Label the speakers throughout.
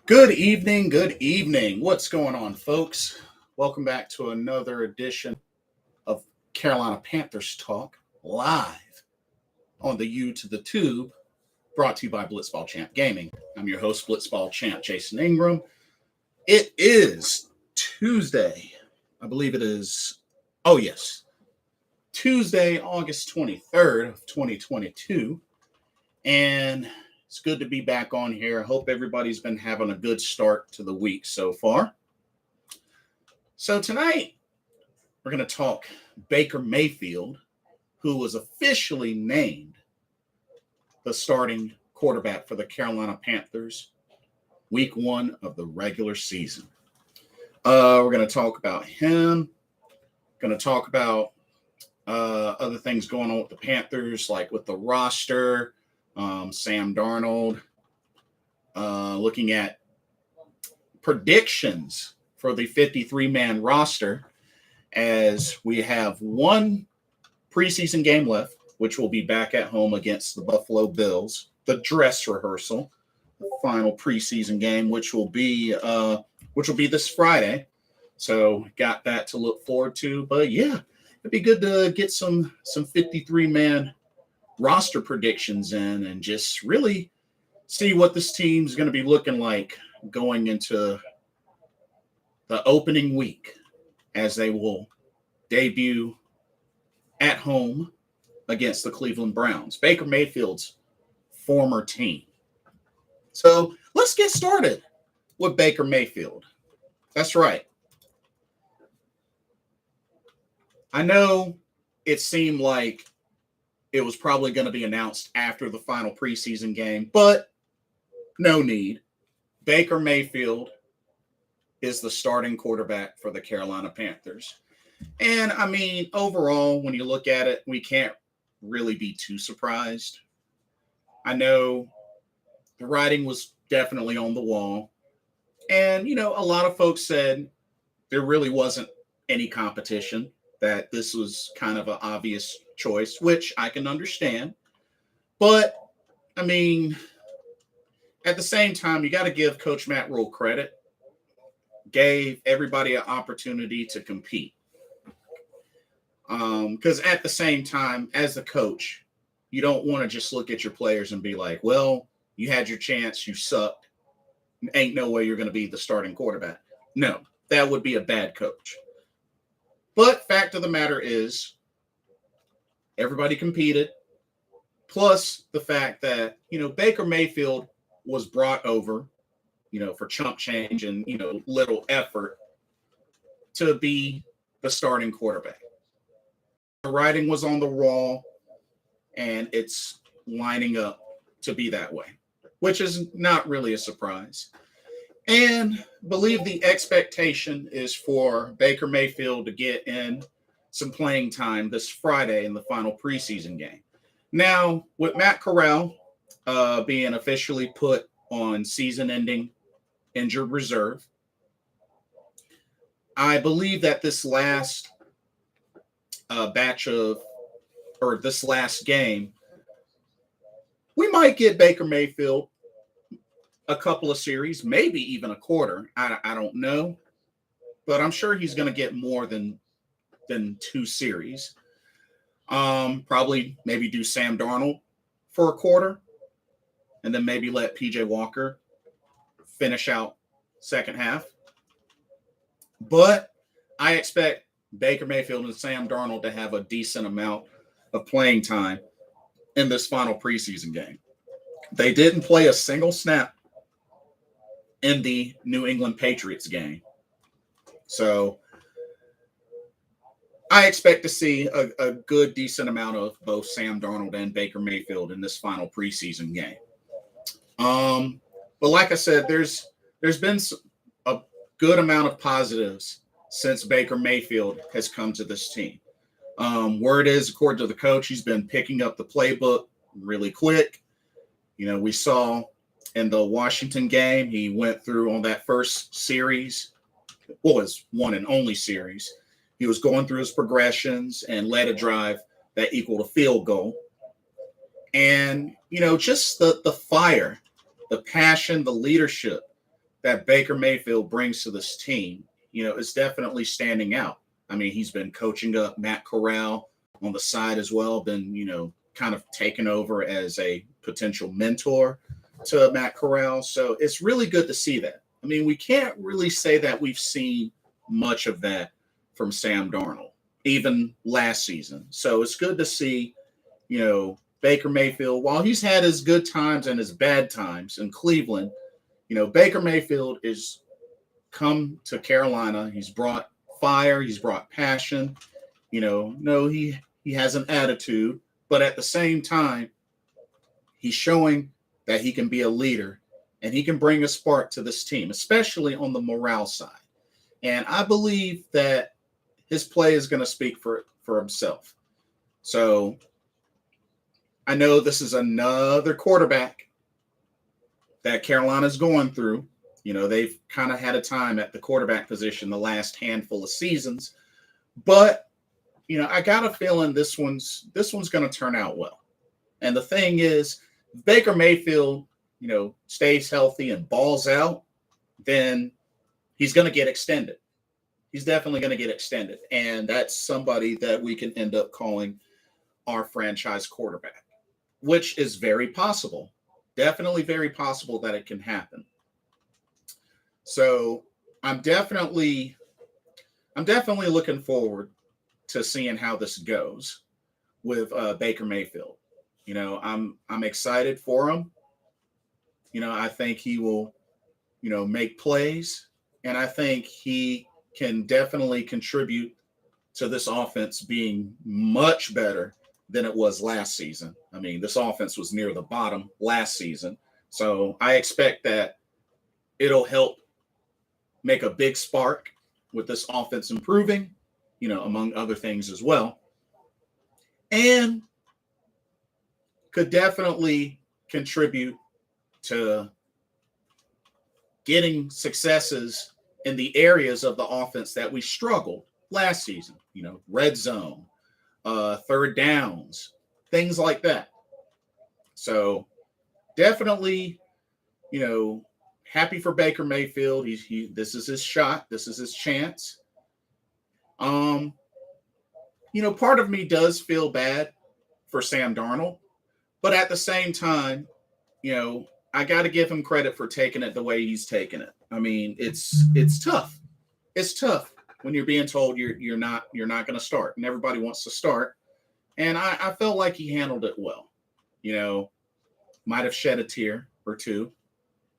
Speaker 1: Good evening, good evening. What's going on, folks? Welcome back to another edition of Carolina Panthers Talk live on the U to the Tube, brought to you by Blitzball Champ Gaming. I'm your host, Blitzball Champ Jason Ingram. It is Tuesday. I believe it is, yes, Tuesday, August 23rd of 2022. And it's good to be back on here. I hope everybody's been having a good start to the week so far. So tonight, we're going to talk Baker Mayfield, who was officially named the starting quarterback for the Carolina Panthers week 1 of the regular season. We're going to talk about him. Going to talk about other things going on with the Panthers, like with the roster, Sam Darnold, looking at predictions for the 53-man roster, as we have one preseason game left, which will be back at home against the Buffalo Bills, the dress rehearsal, the final preseason game, which will be this Friday. So got that to look forward to. But yeah, it'd be good to get some 53-man roster predictions in and just really see what this team's going to be looking like going into the opening week, as they will debut at home against the Cleveland Browns, Baker Mayfield's former team. So let's get started with Baker Mayfield. That's right. I know it seemed like it was probably going to be announced after the final preseason game, but no need. Baker Mayfield is the starting quarterback for the Carolina Panthers. And I mean, overall, when you look at it, we can't really be too surprised. I know the writing was definitely on the wall. And, a lot of folks said there really wasn't any competition, that this was kind of an obvious choice, which I can understand. But, I mean, at the same time, you got to give Coach Matt Rule credit. Gave everybody an opportunity to compete. Because at the same time, as the coach, you don't want to just look at your players and be like, well, you had your chance, you sucked. Ain't no way you're going to be the starting quarterback. No, that would be a bad coach. But fact of the matter is, everybody competed. Plus the fact that, Baker Mayfield was brought over, for chump change and, little effort to be the starting quarterback. The writing was on the wall, and it's lining up to be that way, which is not really a surprise. And believe the expectation is for Baker Mayfield to get in some playing time this Friday in the final preseason game. Now, with Matt Corral being officially put on season-ending injured reserve, I believe that this last this last game, we might get Baker Mayfield a couple of series, maybe even a quarter. I don't know, but I'm sure he's going to get more than 2 series. Probably maybe do Sam Darnold for a quarter, and then maybe let PJ Walker finish out second half. But I expect Baker Mayfield and Sam Darnold to have a decent amount of playing time in this final preseason game. They didn't play a single snap in the New England Patriots game. So I expect to see a good, decent amount of both Sam Darnold and Baker Mayfield in this final preseason game. But like I said, there's been a good amount of positives since Baker Mayfield has come to this team. Word is, according to the coach, he's been picking up the playbook really quick. We saw in the Washington game, he went through on that first series, his one and only series. He was going through his progressions and led a drive that equaled a field goal. And, just the fire, the passion, the leadership that Baker Mayfield brings to this team, is definitely standing out. I mean, he's been coaching up Matt Corral on the side as well, been, kind of taken over as a potential mentor to Matt Corral. So it's really good to see that. I mean, we can't really say that we've seen much of that from Sam Darnold, even last season. So it's good to see, Baker Mayfield, while he's had his good times and his bad times in Cleveland, Baker Mayfield is come to Carolina. He's brought fire. He's brought passion. No, he has an attitude, but at the same time, he's showing that he can be a leader and he can bring a spark to this team, especially on the morale side. And I believe that his play is going to speak for himself. So I know this is another quarterback that Carolina's going through. They've kind of had a time at the quarterback position the last handful of seasons, but I got a feeling this one's going to turn out well. And the thing is, if Baker Mayfield, stays healthy and balls out, then he's going to get extended. He's definitely going to get extended, and that's somebody that we can end up calling our franchise quarterback, which is very possible. Definitely very possible that it can happen. So I'm definitely looking forward to seeing how this goes with Baker Mayfield. I'm excited for him. I think he will, make plays, and I think he can definitely contribute to this offense being much better than it was last season. I mean, this offense was near the bottom last season. So I expect that it'll help make a big spark with this offense improving, among other things as well. And could definitely contribute to getting successes in the areas of the offense that we struggled last season, red zone, third downs, things like that. So definitely, happy for Baker Mayfield. This is his shot. This is his chance. Part of me does feel bad for Sam Darnold, but at the same time, I got to give him credit for taking it the way he's taking it. I mean, it's tough. It's tough when you're being told you're not going to start, and everybody wants to start. And I felt like he handled it well. Might have shed a tear or two,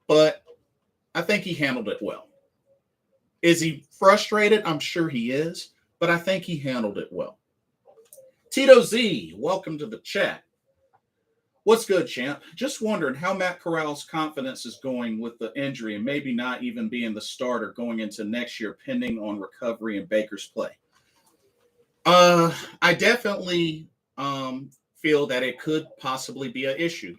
Speaker 1: but I think he handled it well. Is he frustrated? I'm sure he is, but I think he handled it well. Tito Z, welcome to the chat. What's good, champ? Just wondering how Matt Corral's confidence is going with the injury and maybe not even being the starter going into next year, pending on recovery and Baker's play. I definitely feel that it could possibly be an issue.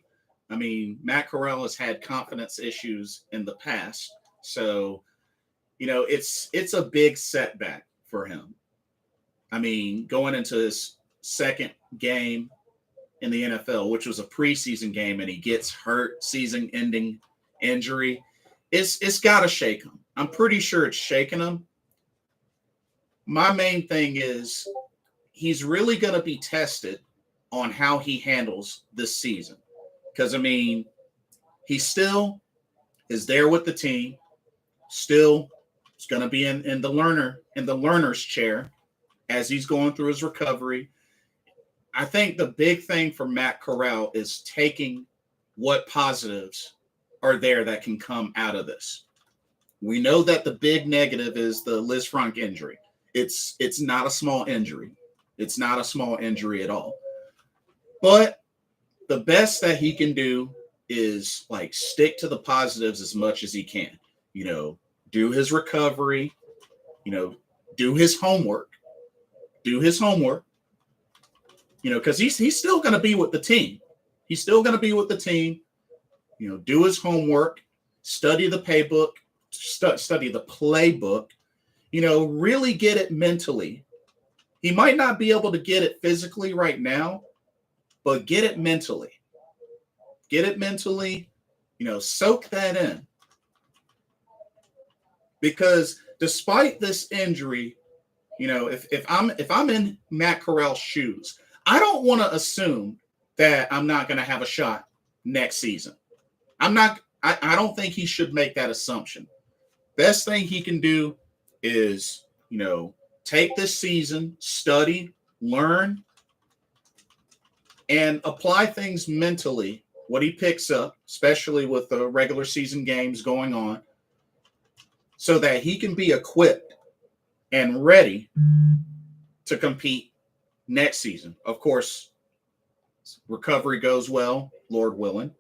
Speaker 1: I mean, Matt Corral has had confidence issues in the past, so it's a big setback for him. I mean, going into his second game in the NFL, which was a preseason game, and he gets hurt, season-ending injury, it's got to shake him. I'm pretty sure it's shaking him. My main thing is he's really going to be tested on how he handles this season. Because, I mean, he still is there with the team, still is going to be in the learner's chair as he's going through his recovery. I think the big thing for Matt Corral is taking what positives are there that can come out of this. We know that the big negative is the Liz Frank injury. It's not a small injury. It's not a small injury at all. But the best that he can do is stick to the positives as much as he can. Do his recovery, do his homework. Because he's still going to be with the team. He's still going to be with the team. Do his homework, study the playbook, study the playbook. Really get it mentally. He might not be able to get it physically right now, but get it mentally. Get it mentally. Soak that in. because despite this injury, if I'm in Matt Corral's shoes, I don't want to assume that I'm not going to have a shot next season. I don't think he should make that assumption. Best thing he can do is, take this season, study, learn, and apply things mentally, what he picks up, especially with the regular season games going on, so that he can be equipped and ready to compete next season. Of course, recovery goes well, Lord willing.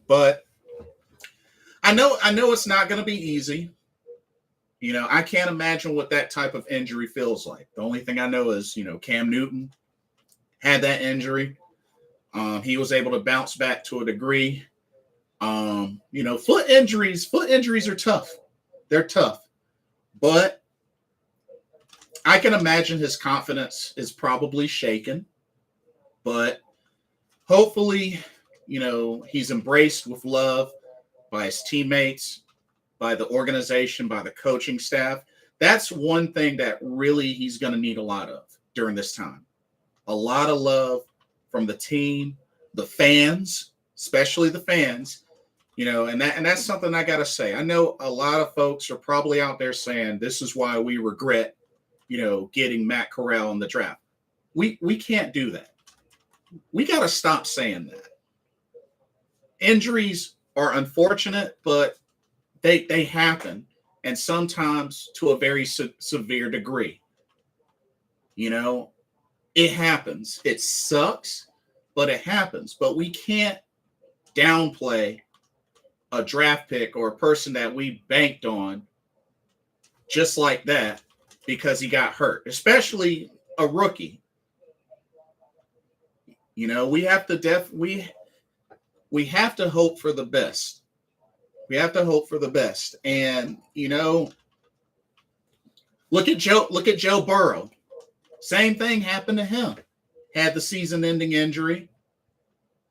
Speaker 1: But I know it's not going to be easy. I can't imagine what that type of injury feels like. The only thing I know is, Cam Newton had that injury. He was able to bounce back to a degree. Foot injuries are tough. They're tough. But I can imagine his confidence is probably shaken. But hopefully, he's embraced with love by his teammates, by the organization, by the coaching staff. That's one thing that really he's going to need a lot of during this time. A lot of love from the team, the fans, especially the fans, and that's something I got to say. I know a lot of folks are probably out there saying this is why we regret, getting Matt Corral in the draft. We can't do that. We got to stop saying that. Injuries are unfortunate, but they happen, and sometimes to a very severe degree. It happens. It sucks, but it happens. But we can't downplay a draft pick or a person that we banked on just like that because he got hurt, especially a rookie. We have to we have to hope for the best. We have to hope for the best. And, look at Joe Burrow. Same thing happened to him. Had the season-ending injury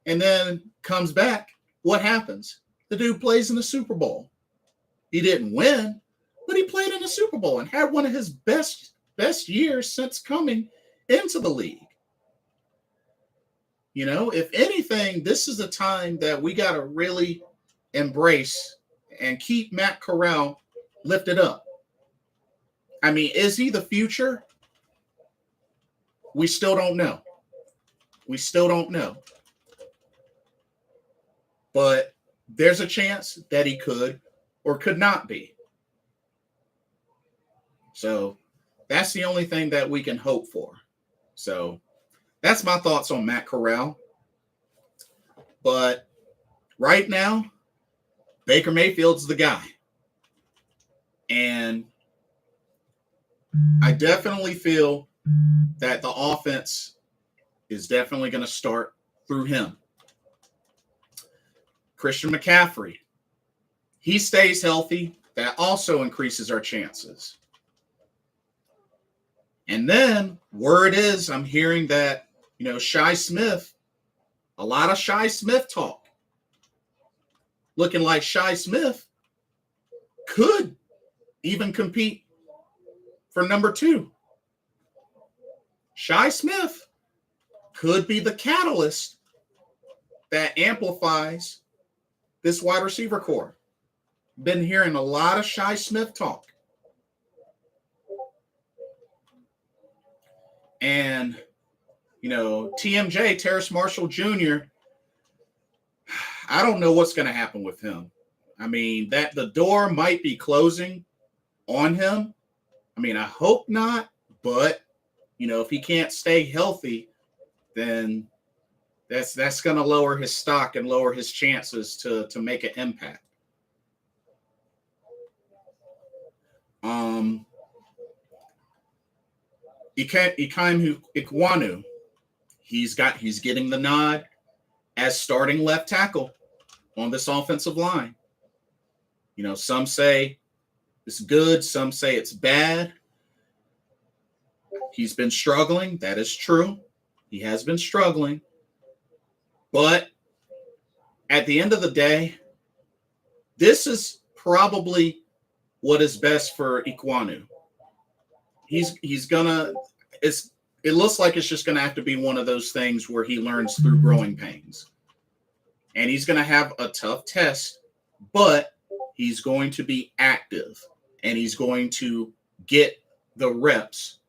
Speaker 1: and then comes back. What happens? The dude plays in the Super Bowl. He didn't win, but he played in the Super Bowl and had one of his best years since coming into the league. If anything, this is a time that we got to really embrace and keep Matt Corral lifted up. I mean, is he the future? We still don't know. But there's a chance that he could or could not be. So that's the only thing that we can hope for. So that's my thoughts on Matt Corral. But right now, Baker Mayfield's the guy. And I definitely feel that the offense is definitely going to start through him. Christian McCaffrey, he stays healthy. That also increases our chances. And then word is I'm hearing that, Shi Smith, a lot of Shi Smith talk. Looking like Shi Smith could even compete for number 2. Shi Smith could be the catalyst that amplifies this wide receiver core. Been hearing a lot of Shi Smith talk. And, TMJ, Terrace Marshall Jr., I don't know what's going to happen with him. I mean, that the door might be closing on him. I mean, I hope not, but, if he can't stay healthy, then that's going to lower his stock and lower his chances to make an impact. Ikem Ikwanu, he's getting the nod as starting left tackle on this offensive line. Some say it's good, some say it's bad. He's been struggling. That is true. He has been struggling. But at the end of the day, this is probably what is best for Iquanu. He's gonna. It looks like it's just gonna have to be one of those things where he learns through growing pains, and he's gonna have a tough test, but he's going to be active, and he's going to get the reps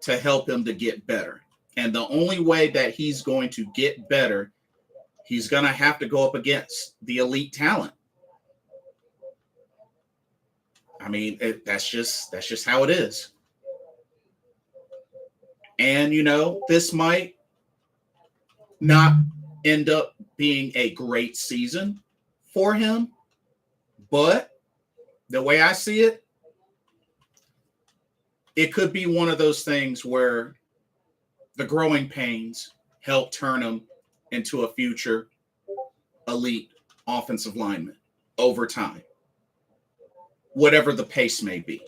Speaker 1: to help him to get better. And the only way that he's going to get better, he's going to have to go up against the elite talent. I mean, that's just how it is. And, this might not end up being a great season for him, but the way I see it, it could be one of those things where the growing pains help turn him into a future elite offensive lineman over time, whatever the pace may be.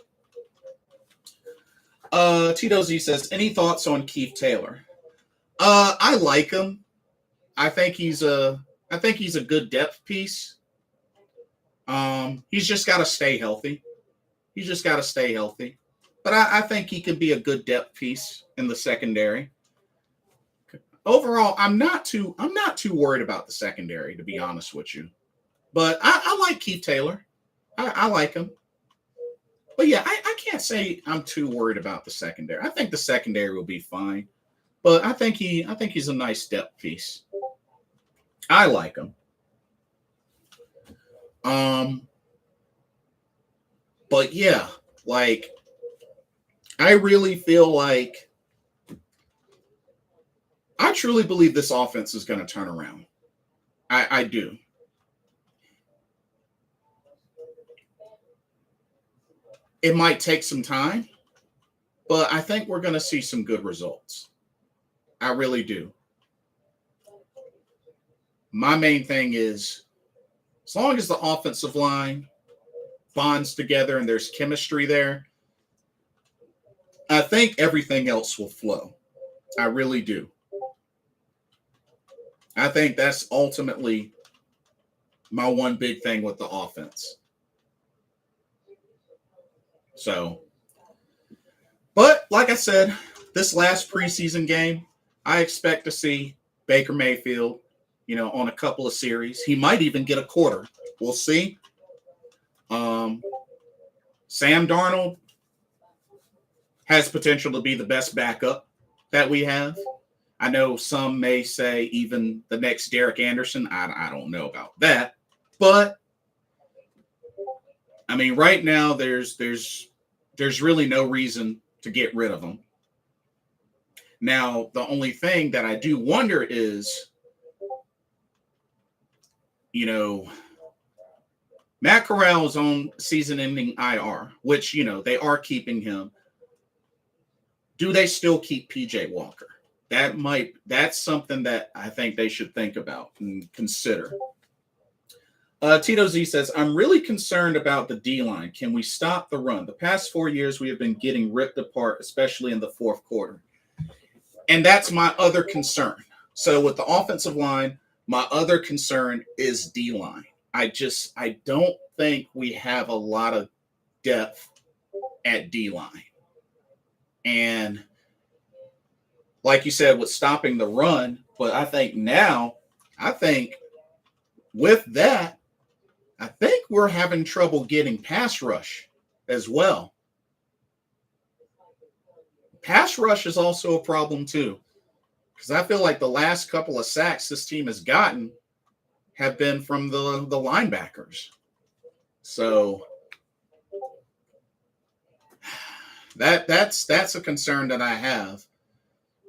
Speaker 1: Tito Z says, any thoughts on Keith Taylor? I like him. I think he's a good depth piece. He's just got to stay healthy. But I think he can be a good depth piece in the secondary. Overall, I'm not too worried about the secondary, to be honest with you. But I like Keith Taylor. I like him. But yeah, I can't say I'm too worried about the secondary. I think the secondary will be fine. But I think he's a nice depth piece. I like him. But yeah, like, I really feel like I truly believe this offense is going to turn around. I do. It might take some time, but I think we're going to see some good results. I really do. My main thing is, as long as the offensive line bonds together and there's chemistry there, I think everything else will flow. I really do. I think that's ultimately my one big thing with the offense. So, but like I said, this last preseason game, I expect to see Baker Mayfield, on a couple of series. He might even get a quarter. We'll see. Sam Darnold has potential to be the best backup that we have. I know some may say even the next Derek Anderson. I don't know about that. But, I mean, right now there's really no reason to get rid of him. Now, the only thing that I do wonder is, Matt Corral is on season-ending IR, which, they are keeping him. Do they still keep PJ Walker? That's something that I think they should think about and consider. Tito Z says, I'm really concerned about the D-line. Can we stop the run? The past 4 years, we have been getting ripped apart, especially in the fourth quarter. And that's my other concern. So with the offensive line, my other concern is D-line. I don't think we have a lot of depth at D-line. And like you said, with stopping the run, but I think with that, I think we're having trouble getting pass rush as well. Pass rush is also a problem too, because I feel like the last couple of sacks this team has gotten have been from the linebackers. So that's a concern that I have,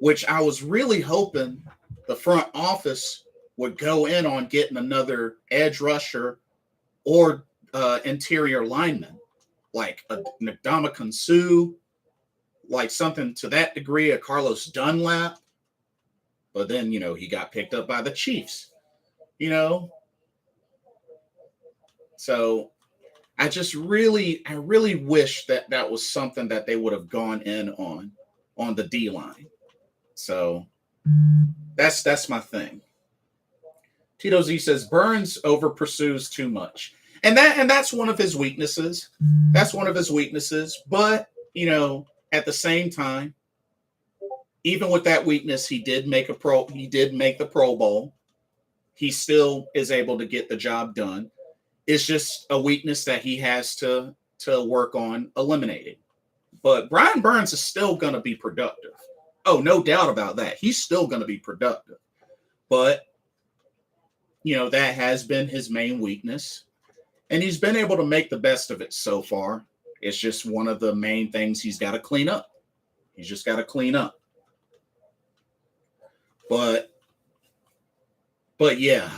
Speaker 1: which I was really hoping the front office would go in on getting another edge rusher or interior lineman, like a Ndamukong Suh, like something to that degree, a Carlos Dunlap. But then, he got picked up by the Chiefs, So I really wish that was something that they would have gone in on the D line. So that's my thing. Tito Z says Burns over pursues too much. And that's one of his weaknesses. That's one of his weaknesses. But, at the same time, even with that weakness, he did make the Pro Bowl. He still is able to get the job done. It's just a weakness that he has to work on eliminating. But Brian Burns is still going to be productive. Oh, no doubt about that. He's still going to be productive. But, that has been his main weakness. And he's been able to make the best of it so far. It's just one of the main things he's got to clean up. He's just got to clean up. But yeah,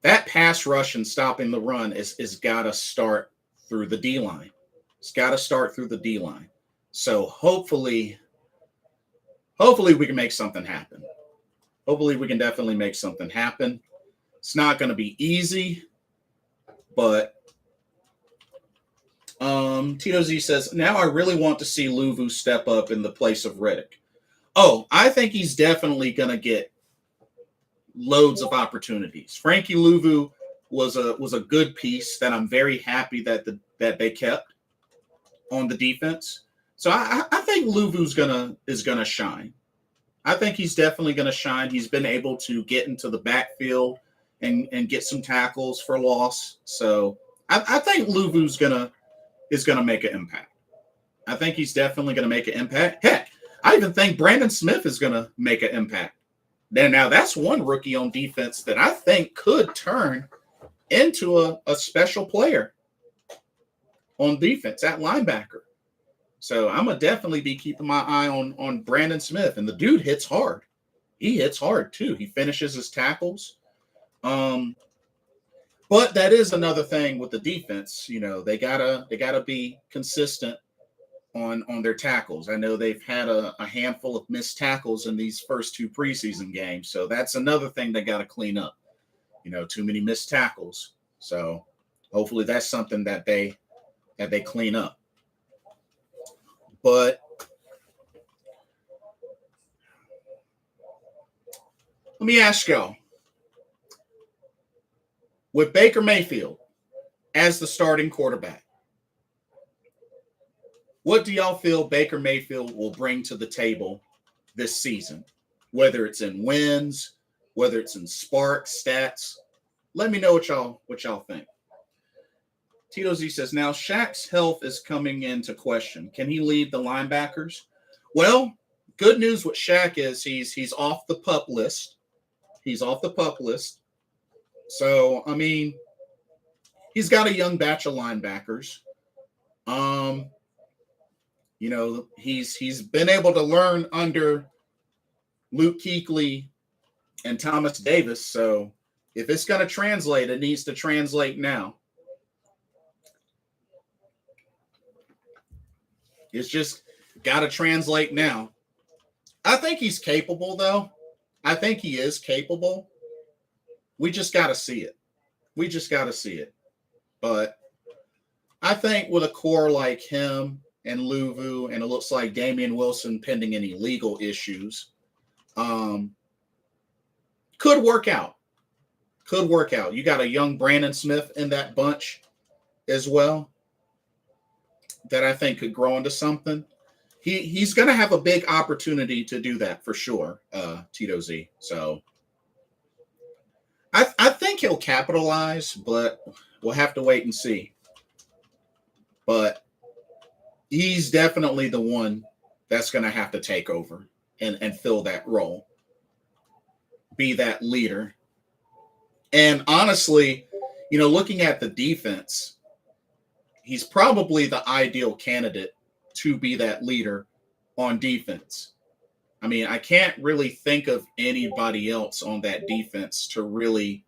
Speaker 1: that pass rush and stopping the run is got to start through the D-line. It's got to start through the D-line. So hopefully we can make something happen. Hopefully we can definitely make something happen. It's not going to be easy, but Tito Z says, now I really want to see Luvu step up in the place of Riddick. Oh, I think he's definitely going to get loads of opportunities. Frankie Luvu was a good piece that I'm very happy that they kept on the defense. So I think Luvu's is gonna shine. I think he's definitely gonna shine. He's been able to get into the backfield and get some tackles for loss. So I think Luvu's is gonna make an impact. I think he's definitely gonna make an impact. Heck, I even think Brandon Smith is gonna make an impact. Now that's one rookie on defense that I think could turn into a special player on defense at linebacker. So I'm going to definitely be keeping my eye on Brandon Smith. And the dude hits hard. He hits hard, too. He finishes his tackles. But that is another thing with the defense. They gotta be consistent on their tackles. I know they've had a handful of missed tackles in these first two preseason games. So that's another thing they got to clean up. Too many missed tackles. So hopefully that's something that they clean up. But let me ask y'all, with Baker Mayfield as the starting quarterback, what do y'all feel Baker Mayfield will bring to the table this season? Whether it's in wins, whether it's in sparks, stats, let me know what y'all think. Tito Z says, now Shaq's health is coming into question. Can he lead the linebackers? Well, good news with Shaq is he's off the PUP list. He's off the PUP list. So, I mean, he's got a young batch of linebackers. He's been able to learn under Luke Kuechly and Thomas Davis. So if it's going to translate, it needs to translate now. It's just got to translate now. I think he's capable, though. I think he is capable. We just got to see it. But I think with a core like him and Luvu, and it looks like Damian Wilson pending any legal issues, could work out. You got a young Brandon Smith in that bunch as well that I think could grow into something. He's going to have a big opportunity to do that for sure, Tito Z. So I think he'll capitalize, but we'll have to wait and see. But he's definitely the one that's going to have to take over and fill that role, be that leader. And honestly, looking at the defense, he's probably the ideal candidate to be that leader on defense. I mean, I can't really think of anybody else on that defense to really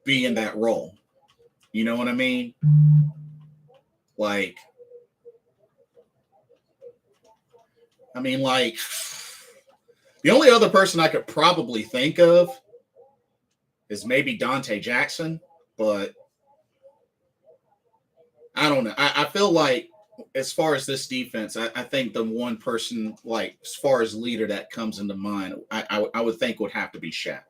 Speaker 1: be in that role. You know what I mean? The only other person I could probably think of is maybe Dante Jackson, but I don't know. I feel like as far as this defense, I think the one person, like, as far as leader that comes into mind, I would think would have to be Shaq.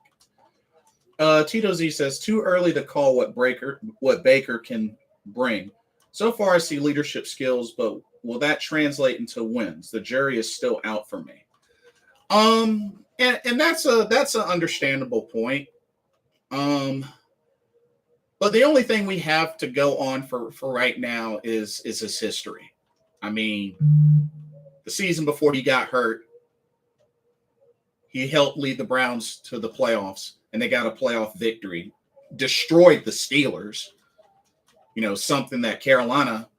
Speaker 1: Tito Z says, too early to call what Baker can bring. So far, I see leadership skills, but will that translate into wins? The jury is still out for me. And that's an understandable point. But the only thing we have to go on for right now is his history. I mean, the season before he got hurt, he helped lead the Browns to the playoffs, and they got a playoff victory, destroyed the Steelers, something that Carolina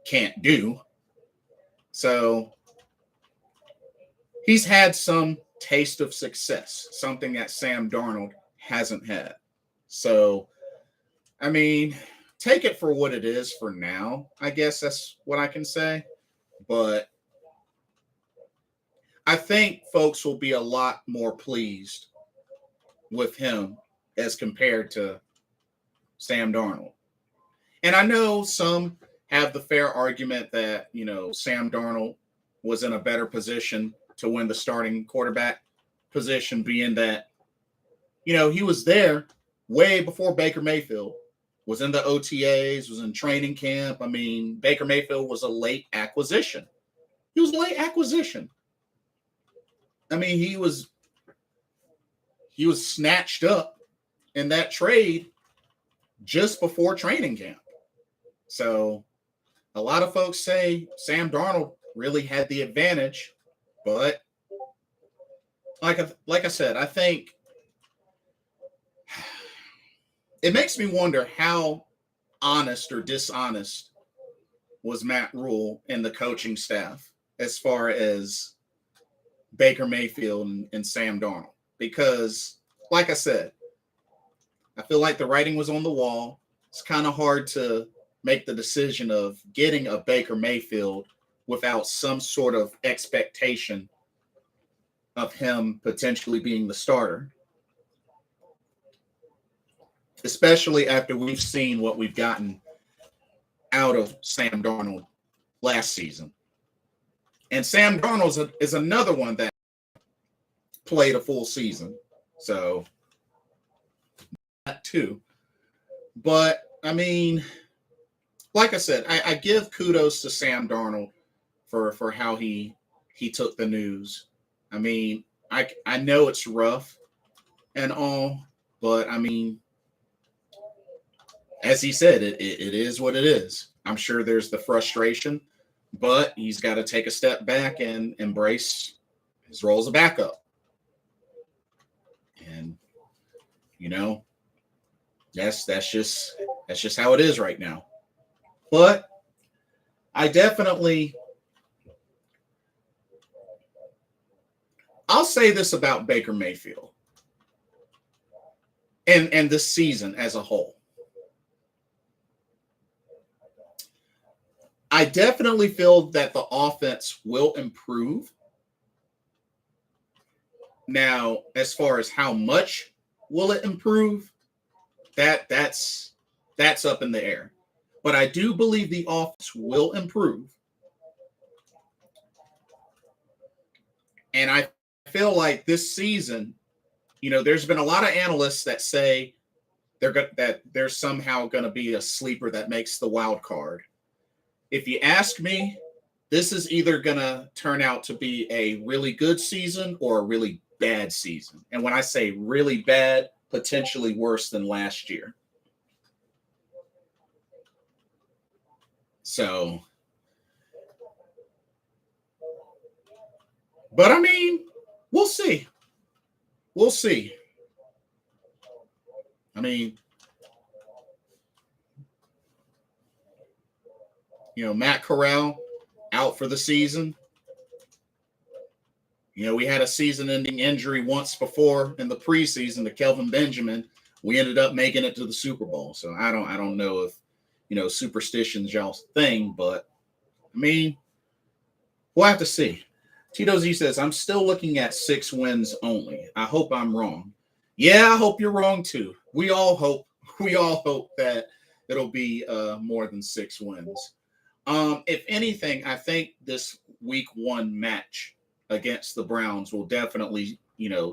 Speaker 1: can't do. So he's had some taste of success, something that Sam Darnold hasn't had. So, I mean, take it for what it is for now. I guess that's what I can say. But I think folks will be a lot more pleased with him as compared to Sam Darnold. And I know some have the fair argument that, Sam Darnold was in a better position to win the starting quarterback position, being that, he was there way before Baker Mayfield, was in the OTAs, was in training camp. I mean, Baker Mayfield was a late acquisition. He was a late acquisition. I mean, he was snatched up in that trade just before training camp. So a lot of folks say Sam Darnold really had the advantage, but like I said, I think it makes me wonder how honest or dishonest was Matt Rule and the coaching staff as far as Baker Mayfield and Sam Darnold. Because, like I said, I feel like the writing was on the wall. It's kind of hard to make the decision of getting a Baker Mayfield without some sort of expectation of him potentially being the starter, especially after we've seen what we've gotten out of Sam Darnold last season. And Sam Darnold is another one that played a full season. So, that too. But, I mean, like I said, I give kudos to Sam Darnold for how he took the news. I mean, I know it's rough and all, but, I mean, as he said, it is what it is. I'm sure there's the frustration, but he's got to take a step back and embrace his role as a backup. And, that's just how it is right now. But I'll say this about Baker Mayfield and this season as a whole. I definitely feel that the offense will improve. Now, as far as how much will it improve, that's up in the air. But I do believe the offense will improve. And I feel like this season, there's been a lot of analysts that say that there's somehow going to be a sleeper that makes the wild card. If you ask me, this is either going to turn out to be a really good season or a really bad season. And when I say really bad, potentially worse than last year. So, but I mean, we'll see. We'll see. I mean, Matt Corral out for the season. We had a season-ending injury once before in the preseason to Kelvin Benjamin. We ended up making it to the Super Bowl. So I don't know if, superstition's y'all's thing, but I mean, we'll have to see. Tito Z says, I'm still looking at 6 wins only. I hope I'm wrong. Yeah, I hope you're wrong too. We all hope that it'll be more than 6 wins. If anything, I think this week one match against the Browns will definitely,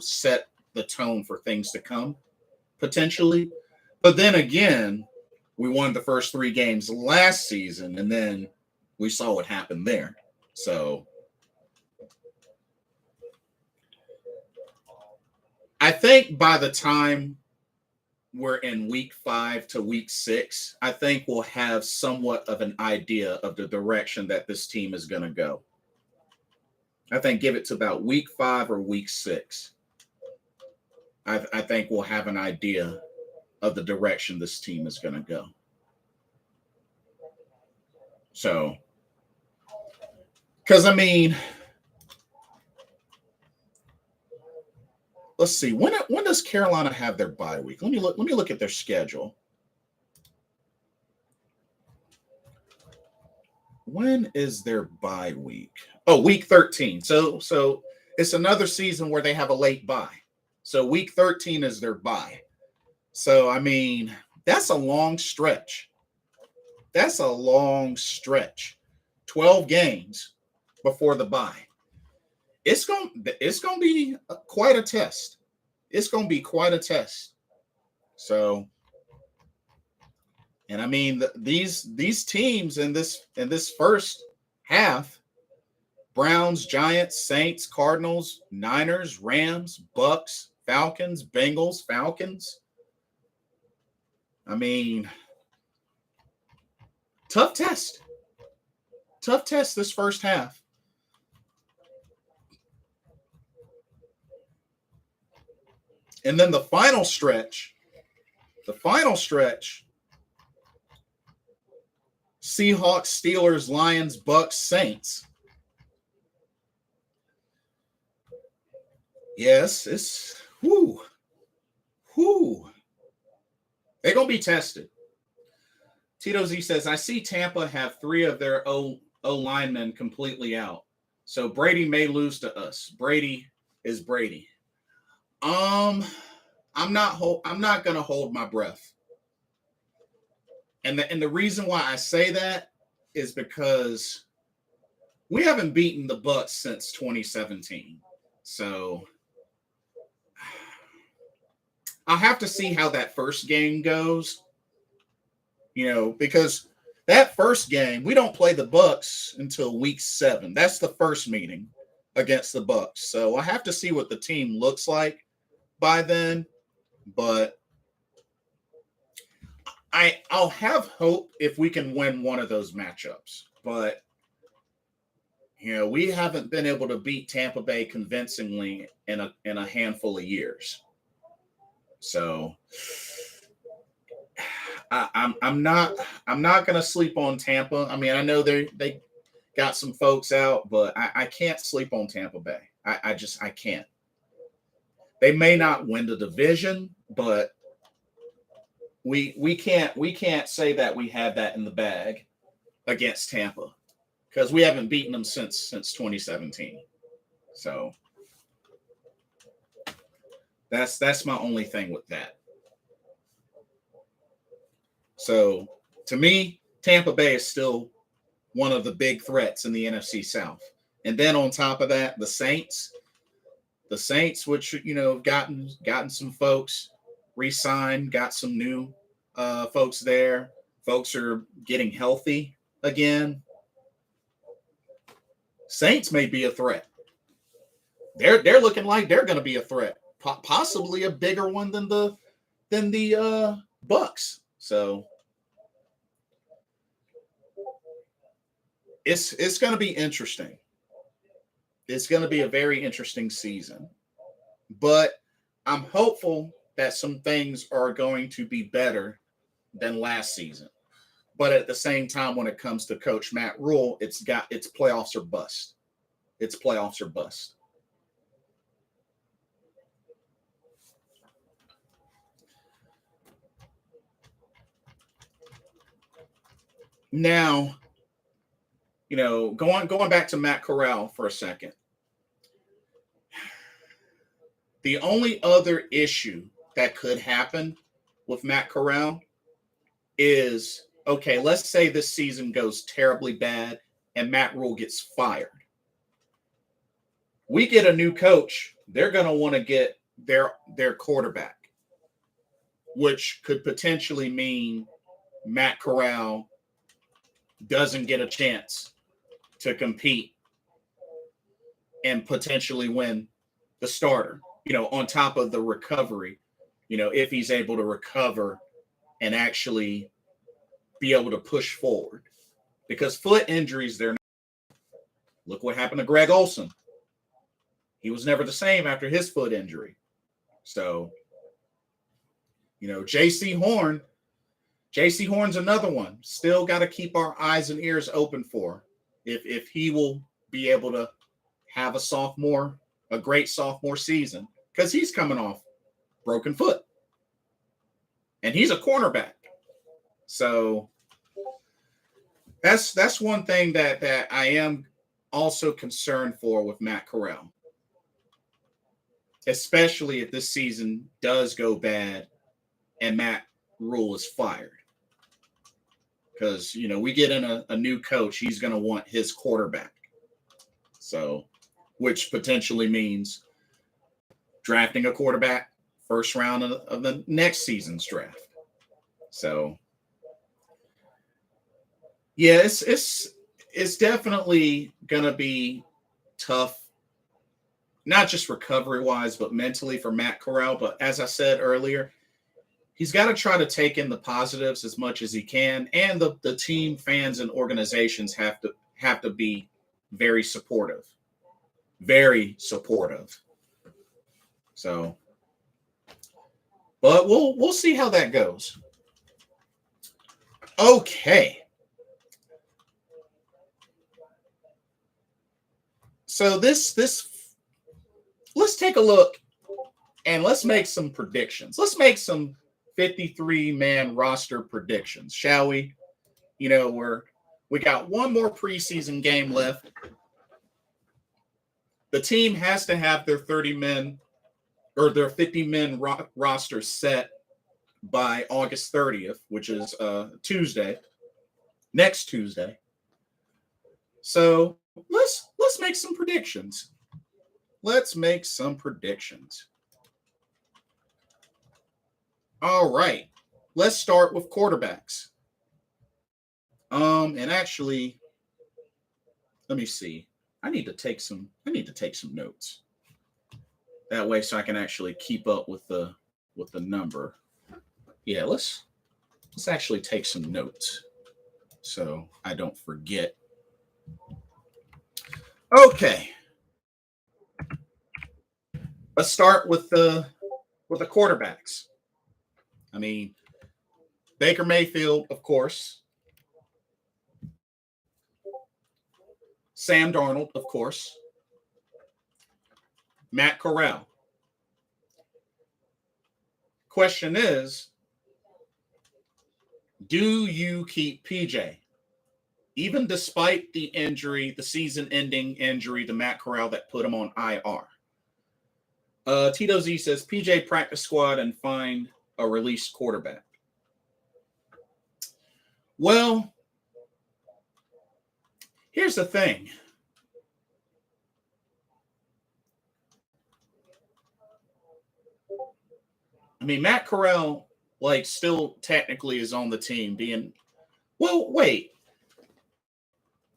Speaker 1: set the tone for things to come potentially. But then again, we won the first three games last season, and then we saw what happened there. So I think by the time we're in week 5 to week 6, I think we'll have somewhat of an idea of the direction that this team is going to go. I think give it to about week 5 or week 6. I think we'll have an idea of the direction this team is going to go. So, because I mean, let's see, when does Carolina have their bye week? Let me look at their schedule. When is their bye week? Oh, week 13. So it's another season where they have a late bye. So week 13 is their bye. So I mean, that's a long stretch. 12 games before the bye. It's going to be quite a test. So, and I mean, these teams in this first half, Browns, Giants, Saints, Cardinals, Niners, Rams, Bucks, Falcons, Bengals, Falcons. I mean, tough test this first half. And then the final stretch, Seahawks, Steelers, Lions, Bucks, Saints. Yes, it's whoo. They're going to be tested. Tito Z says, I see Tampa have 3 of their O linemen completely out. So Brady may lose to us. Brady is Brady. I'm not going to hold my breath. And the reason why I say that is because we haven't beaten the Bucks since 2017. So I'll have to see how that first game goes. Because that first game, we don't play the Bucks until week 7. That's the first meeting against the Bucks. So I have to see what the team looks like by then. But I'll have hope if we can win one of those matchups. But we haven't been able to beat Tampa Bay convincingly in a handful of years. So I'm not going to sleep on Tampa. I mean, I know they got some folks out, but I can't sleep on Tampa Bay. I can't. They may not win the division, but we can't say that we have that in the bag against Tampa because we haven't beaten them since 2017. So that's my only thing with that. So to me, Tampa Bay is still one of the big threats in the NFC South. And then on top of that, the Saints, which have gotten some folks re-signed, got some new folks there. Folks are getting healthy again. Saints may be a threat. They're looking like they're going to be a threat, possibly a bigger one than the Bucks. So it's going to be interesting. It's going to be a very interesting season. But I'm hopeful that some things are going to be better than last season. But at the same time, when it comes to Coach Matt Rule, it's playoffs or bust. It's playoffs or bust. Now, going back to Matt Corral for a second. The only other issue that could happen with Matt Corral is okay, let's say this season goes terribly bad and Matt Rule gets fired. We get a new coach, they're going to want to get their quarterback, which could potentially mean Matt Corral doesn't get a chance to compete and potentially win the starter, on top of the recovery, if he's able to recover and actually be able to push forward. Because foot injuries, look what happened to Greg Olsen. He was never the same after his foot injury. So, J.C. Horn's another one. Still got to keep our eyes and ears open for if he will be able to have a great sophomore season, because he's coming off broken foot. And he's a cornerback. So that's one thing that I am also concerned for with Matt Corral, especially if this season does go bad and Matt Rule is fired. Because, we get in a new coach, he's going to want his quarterback. So, which potentially means drafting a quarterback first round of the next season's draft. So, yeah, it's definitely going to be tough, not just recovery-wise, but mentally for Matt Corral. But as I said earlier, he's got to try to take in the positives as much as he can, and the team, fans, and organizations have to be very supportive. Very supportive. So, but we'll see how that goes. Okay. So this let's take a look and let's make some predictions. Let's make some 53-man roster predictions, shall we? We got one more preseason game left. The team has to have their 30-men or their 50-men roster set by August 30th, which is next Tuesday. So let's make some predictions. Let's make some predictions. All right. Let's start with quarterbacks. And actually, let me see. I need to take some notes. That way so I can actually keep up with the number. Yeah, let's actually take some notes so I don't forget. Okay. Let's start with the quarterbacks. I mean, Baker Mayfield, of course. Sam Darnold, of course. Matt Corral. Question is, do you keep PJ? Even despite the injury, the season-ending injury to Matt Corral that put him on IR. Tito Z says, PJ practice squad and find a released quarterback. Well, here's the thing. I mean, Matt Corral, still technically is on the team wait.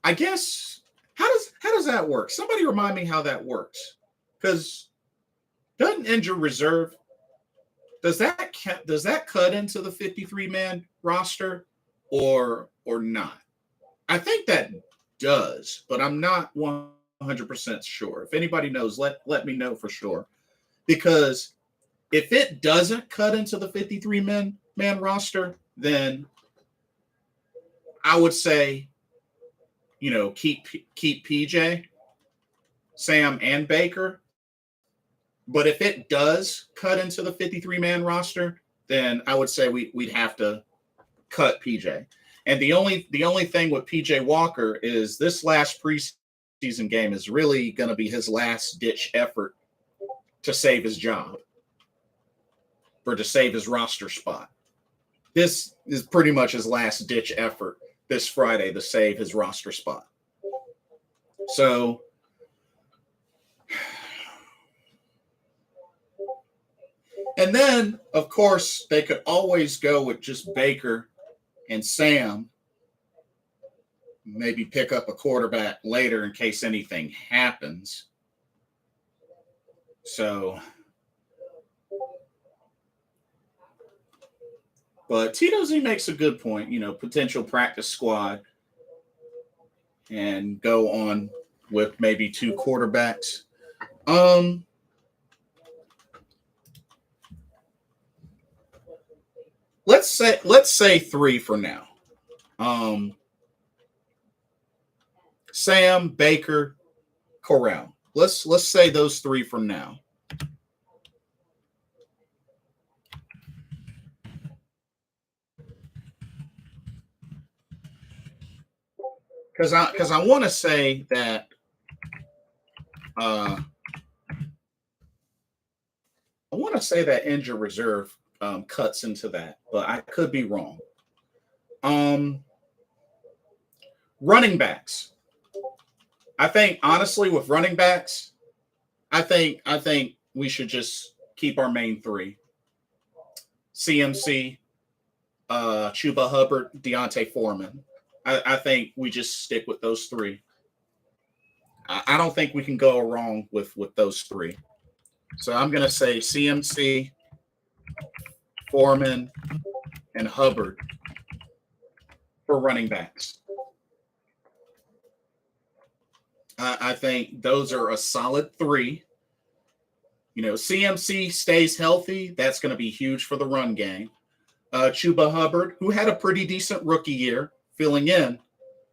Speaker 1: I guess, how does that work? Somebody remind me how that works. Because doesn't injured reserve, does that cut into the 53-man roster or not? I think that does, but I'm not 100% sure. If anybody knows, let me know for sure. Because if it doesn't cut into the 53-man roster, then I would say, keep PJ, Sam, and Baker. But if it does cut into the 53-man roster, then I would say we'd have to cut PJ. And the only thing with PJ Walker is this last preseason game is really going to be his last-ditch effort to save his job or to save his roster spot. this is pretty much his last ditch effort this Friday to save his roster spot. So, and then, of course, they could always go with just Baker and Sam, maybe pick up a quarterback later in case anything happens. So, but Tito Z makes a good point, potential practice squad and go on with maybe two quarterbacks. Let's say three for now. Sam, Baker, Corral. Let's say those three for now. Because I want to say that injured reserve cuts into that, but I could be wrong. Running backs. I think honestly with running backs, I think we should just keep our main three. CMC, Chuba Hubbard, Deontay Foreman. I think we just stick with those three. I don't think we can go wrong with those three. So I'm going to say CMC, Foreman, and Hubbard for running backs. I think those are a solid three. CMC stays healthy. That's going to be huge for the run game. Chuba Hubbard, who had a pretty decent rookie year, filling in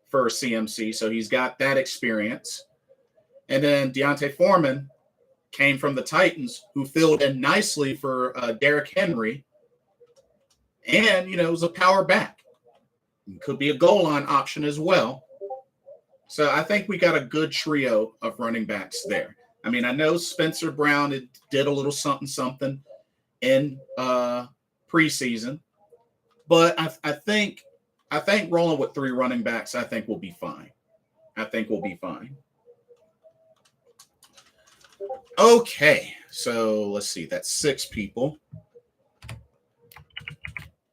Speaker 1: for CMC, so he's got that experience. And then Deontay Foreman came from the Titans, who filled in nicely for Derrick Henry, and was a power back. Could be a goal line option as well. So I think we got a good trio of running backs there. I mean, I know Spencer Brown did a little something in preseason, but I think rolling with three running backs, I think we'll be fine. Okay, so let's see. That's six people.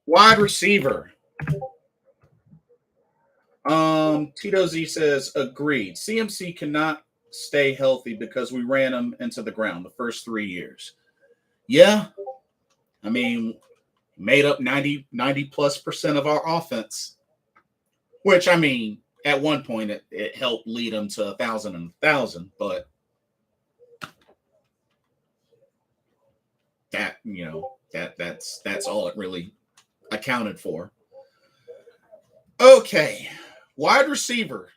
Speaker 1: Wide receiver. Tito Z says, agreed. CMC cannot stay healthy because we ran him into the ground the first 3 years. Yeah. I mean, made up 90+% of our offense, which, I mean, at one point it helped lead them to 1,000, but that, that's all it really accounted for. Okay. Wide receiver.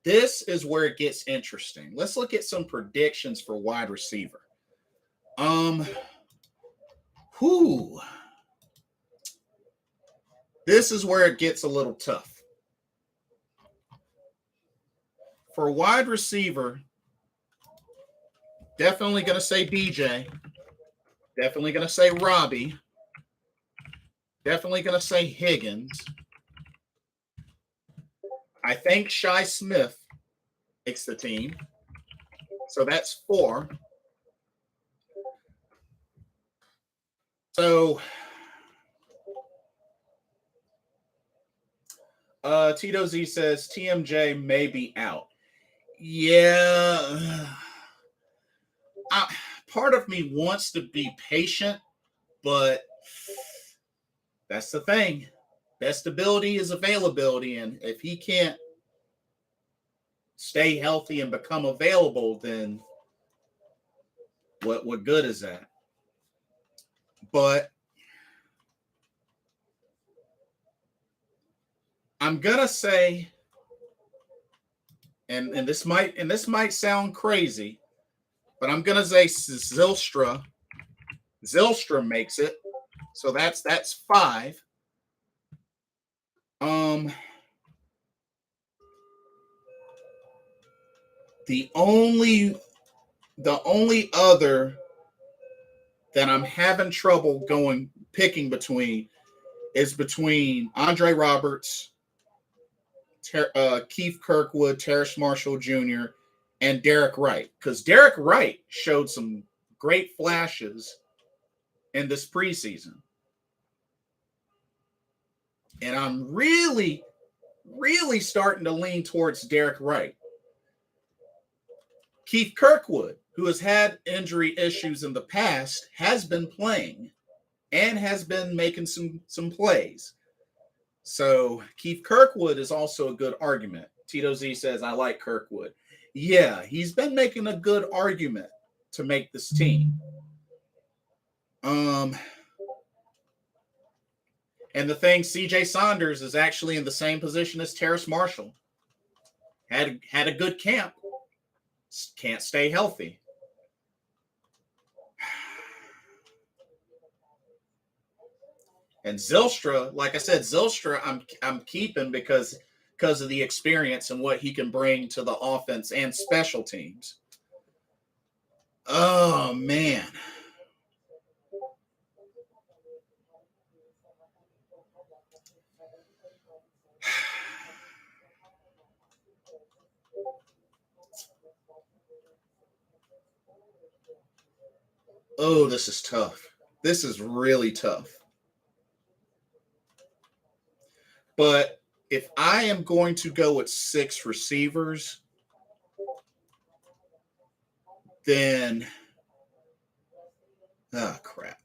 Speaker 1: This is where it gets interesting. Let's look at some predictions for wide receiver. This is where it gets a little tough. For wide receiver, definitely going to say BJ. Definitely going to say Robbie. Definitely going to say Higgins. I think Shi Smith makes the team. So that's 4. So Tito Z says TMJ may be out. Yeah. Part of me wants to be patient, but that's the thing. Best ability is availability, and if he can't stay healthy and become available, then what good is that? But I'm gonna say, and this might sound crazy, but I'm gonna say Zylstra. Zylstra makes it, so that's 5. The only other that I'm having trouble picking between is between Andre Roberts, Keith Kirkwood, Terrace Marshall Jr., and Derek Wright. Because Derek Wright showed some great flashes in this preseason. And I'm really, really starting to lean towards Derek Wright. Keith Kirkwood, who has had injury issues in the past, has been playing and has been making some plays. So Keith Kirkwood is also a good argument. Tito Z says, I like Kirkwood. Yeah, he's been making a good argument to make this team. And the thing, CJ Saunders is actually in the same position as Terrace Marshall. Had a good camp. Can't stay healthy. And Zylstra, like I said, I'm keeping because of the experience and what he can bring to the offense and special teams. Oh, man. Oh, this is tough. This is really tough. But if I am going to go with 6 receivers, then crap.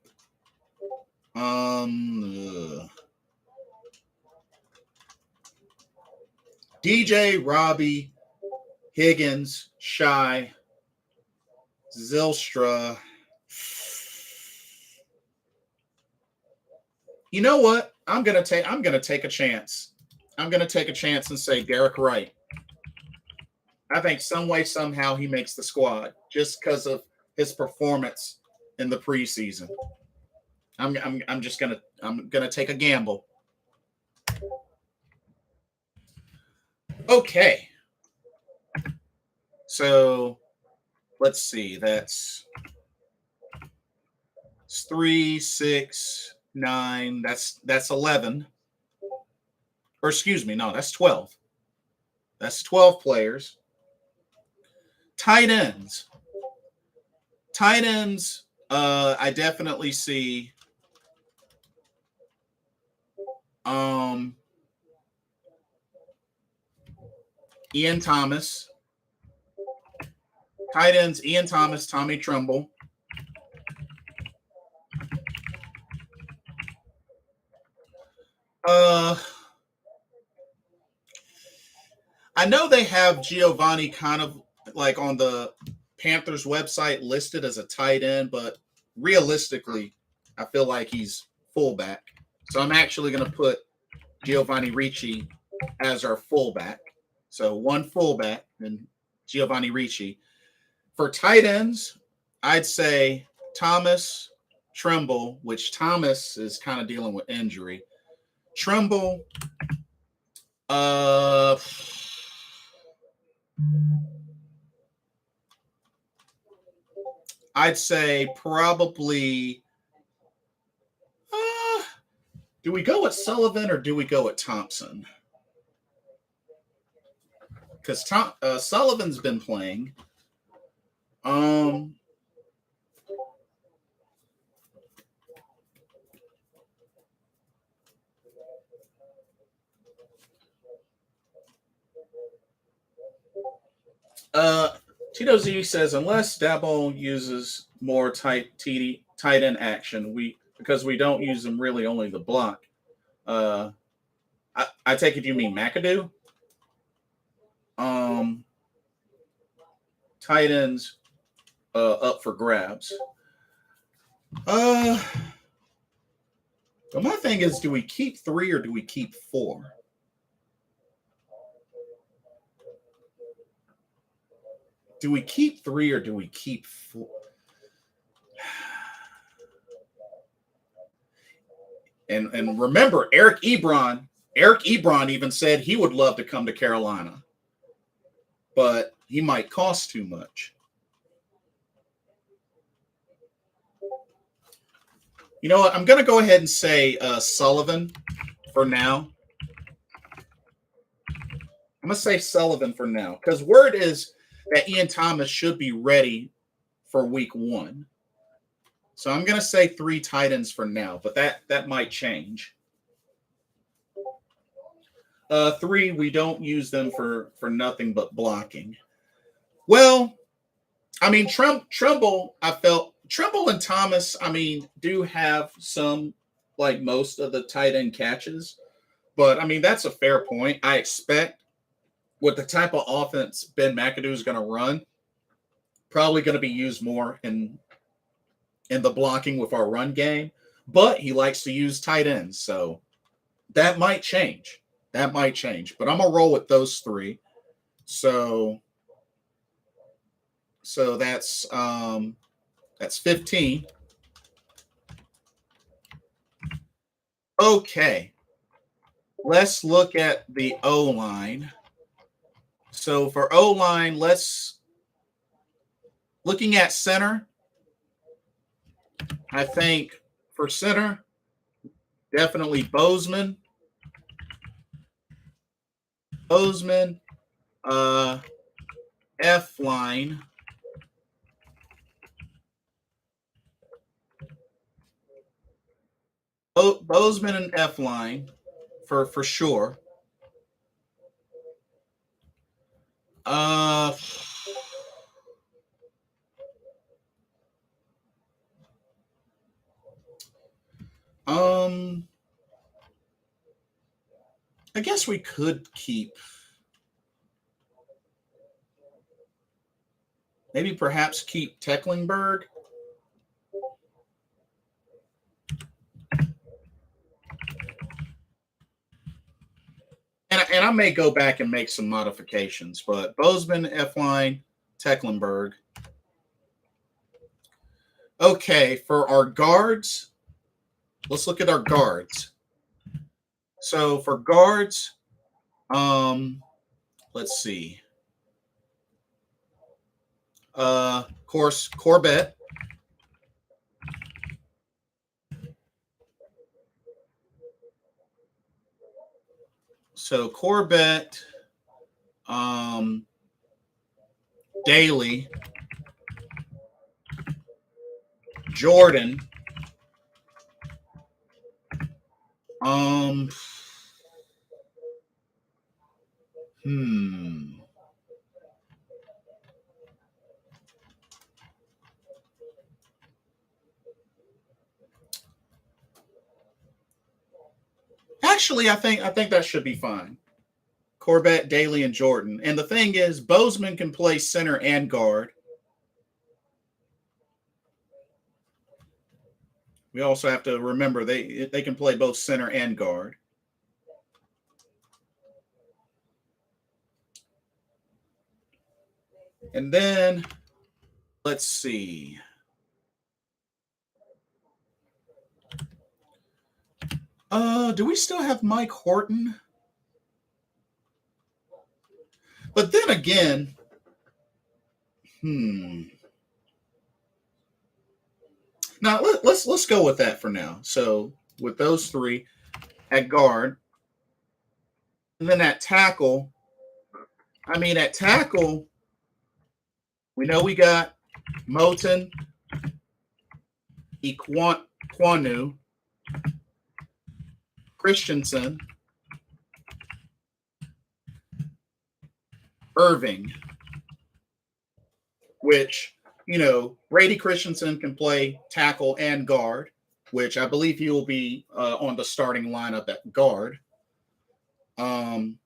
Speaker 1: DJ, Robbie, Higgins, Shy, Zylstra. You know what? I'm gonna take a chance. I'm gonna take a chance and say Derek Wright. I think some way, somehow he makes the squad just because of his performance in the preseason. I'm gonna take a gamble. Okay. So let's see. That's 3, 6, 9. That's 11. Or excuse me, no, that's 12. That's 12 players. Tight ends. I definitely see Ian Thomas. Tight ends, Ian Thomas, Tommy Tremble. I know they have Giovanni kind of like on the Panthers website listed as a tight end, but realistically, I feel like he's fullback. So I'm actually going to put Giovanni Ricci as our fullback. So one fullback and Giovanni Ricci. For tight ends, I'd say Thomas, Tremble, which Thomas is kind of dealing with injury. Tremble, I'd say probably. Do we go with Sullivan or do we go with Thompson? Because Sullivan's been playing. Tito Z says unless Dabo uses more tight end action, because we don't use them really, only the block. I take it you mean McAdoo? Tight ends up for grabs. But my thing is, do we keep 3 or do we keep 4? Do we keep 3 or do we keep 4? And remember, Eric Ebron even said he would love to come to Carolina, but he might cost too much. You know what? I'm going to go ahead and say Sullivan for now. I'm going to say Sullivan for now because word is that Ian Thomas should be ready for week 1. So I'm going to say 3 tight ends for now, but that might change. 3, we don't use them for nothing but blocking. Well, I mean, Tremble, I felt Tremble and Thomas, I mean, do have some, like most of the tight end catches. But, I mean, that's a fair point. I expect with the type of offense Ben McAdoo is going to run, probably going to be used more in the blocking with our run game. But he likes to use tight ends. So that might change. But I'm going to roll with those 3. So that's 15. Okay. Let's look at the O-line. So for O-line, looking at center, I think for center, definitely Bozeman. F-line. Bozeman and F-line for sure. I guess we could keep perhaps keep Tecklenburg. And I may go back and make some modifications, but Bozeman, F-line, Tecklenburg. Okay, for our guards, let's look at our guards. So for guards, let's see. Of course, Corbett. So Corbett, Daly, Jordan, Actually, I think that should be fine. Corbett, Daly, and Jordan. And the thing is, Bozeman can play center and guard. We also have to remember they can play both center and guard. And then let's see. Do we still have Mike Horton? But then again, Now let's go with that for now. So with those 3 at guard, and then at tackle. I mean, at tackle, we know we got Moton, Iquanu, Christensen, Irving, which, Brady Christensen can play tackle and guard, which I believe he will be on the starting lineup at guard. And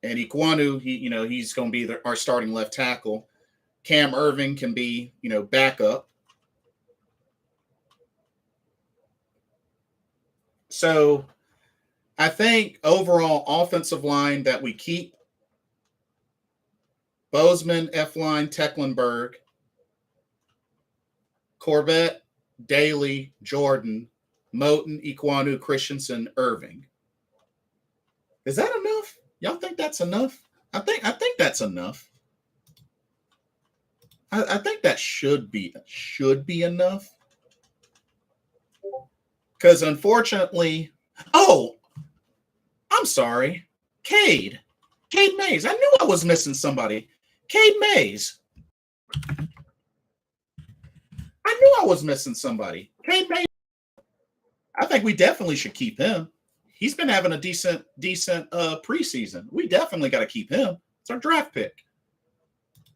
Speaker 1: Iquanu, he's going to be our starting left tackle. Cam Irving can be, backup. So I think overall offensive line that we keep: Bozeman, F-line, Tecklenburg, Corbett, Daly, Jordan, Moton, Iquanu, Christensen, Irving. Is that enough? Y'all think that's enough? I think that's enough. I think that should be enough. Because unfortunately, oh, I'm sorry. Cade Mays. I knew I was missing somebody. Cade Mays. I knew I was missing somebody. Cade Mays. I think we definitely should keep him. He's been having a decent preseason. We definitely got to keep him. It's our draft pick.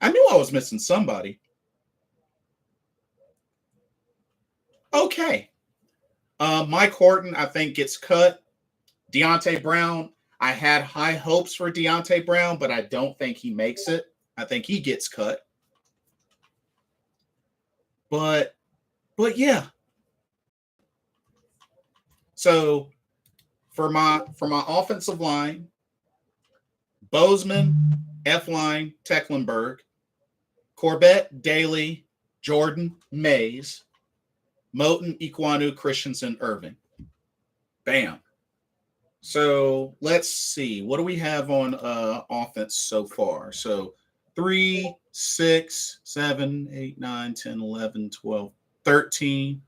Speaker 1: I knew I was missing somebody. Okay. Mike Horton, I think, gets cut. Deontay Brown, I had high hopes for Deontay Brown, but I don't think he makes it. I think he gets cut. But yeah. So for my offensive line, Bozeman, F-line, Tecklenburg, Corbett, Daly, Jordan, Mays, Moten, Iquanu, Christensen, Irving. Bam. So let's see. What do we have on offense so far? So 3, 6, 7, 8, 9, 10, 11, 12, 13,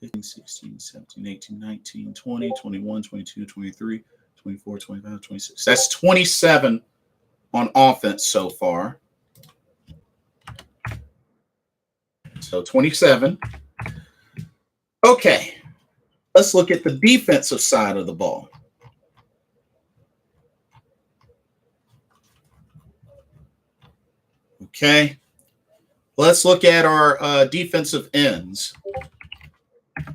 Speaker 1: 15, 16, 17, 18, 19, 20, 21, 22, 23, 24, 25, 26. That's 27 on offense so far. So 27. Okay. Let's look at the defensive side of the ball. Okay. Let's look at our defensive ends.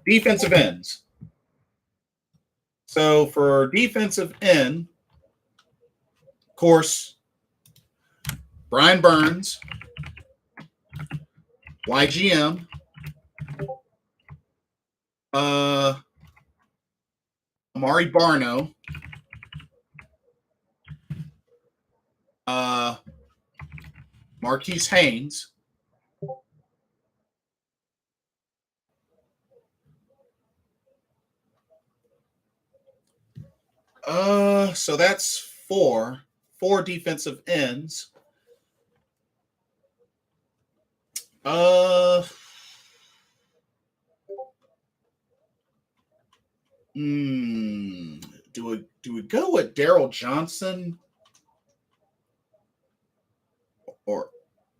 Speaker 1: Defensive ends. So for defensive end, of course, Brian Burns, YGM, Amari Barno, Marquise Haynes, so that's four defensive ends. Do we go with Daryl Johnson or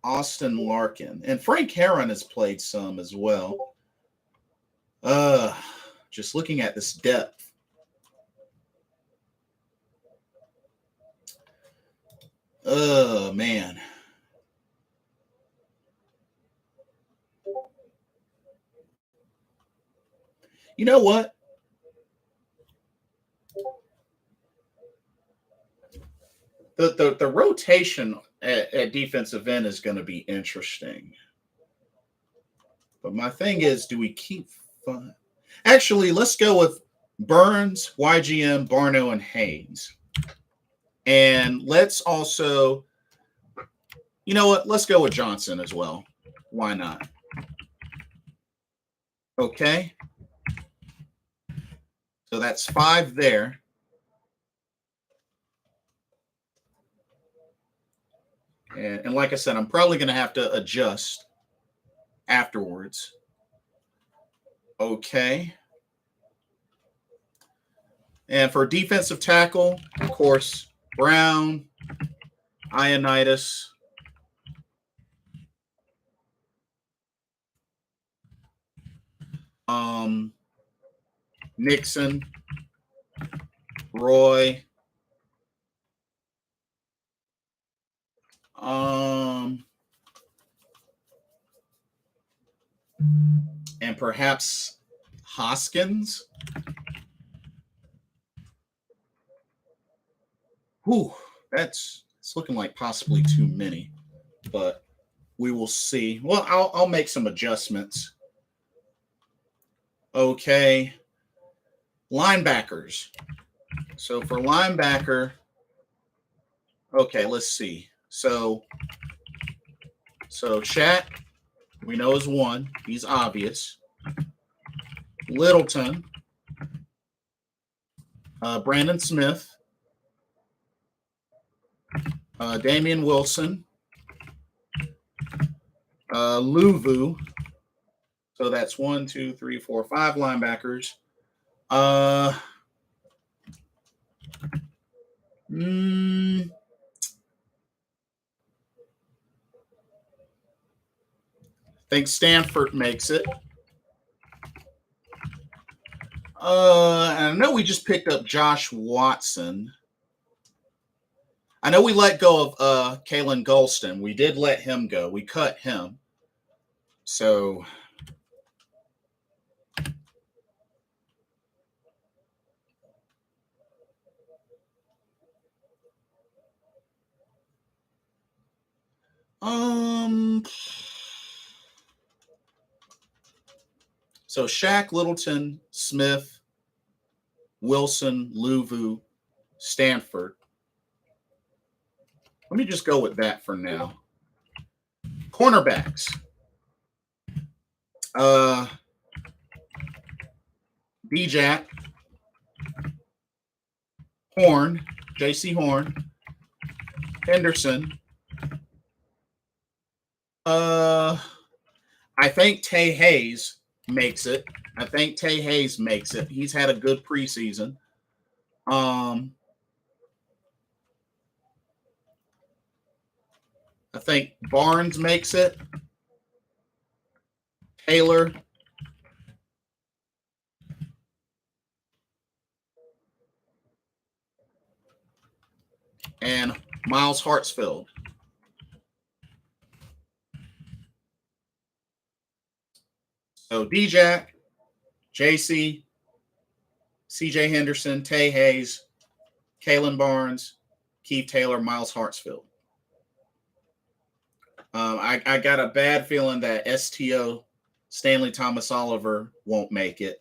Speaker 1: Austin Larkin? And Frank Heron has played some as well. Just looking at this depth. Oh, man. You know what? The rotation at defensive end is going to be interesting. But my thing is, do we keep fun? Actually, let's go with Burns, YGM, Barno, and Haynes. And let's also, you know what? Let's go with Johnson as well. Why not? Okay. So that's 5 there. And like I said, I'm probably going to have to adjust afterwards. Okay. And for defensive tackle, of course, Brown, Ioannidis, Nixon, Roy, and perhaps Hoskins. Whew, it's looking like possibly too many, but we will see. Well, I'll make some adjustments. Okay. Linebackers. So for linebacker, okay, let's see. So Chat, we know is 1. He's obvious. Littleton, Brandon Smith, Damian Wilson, Luvu. So that's 1, 2, 3, 4, 5 linebackers. Uh, I think Stanford makes it. And I know we just picked up Josh Watson. I know we let go of Kalen Golston. We did let him go. We cut him. So so Shaq, Littleton, Smith, Wilson, Luvu, Stanford. Let me just go with that for now. Cornerbacks. D-Jack, Horn, J.C. Horn, Henderson. I think Tay Hayes makes it. He's had a good preseason. I think Barnes makes it. Taylor. And Miles Hartsfield. So D-Jack, JC, CJ Henderson, Tay Hayes, Kalen Barnes, Keith Taylor, Miles Hartsfield. I got a bad feeling that STO, Stanley Thomas Oliver, won't make it.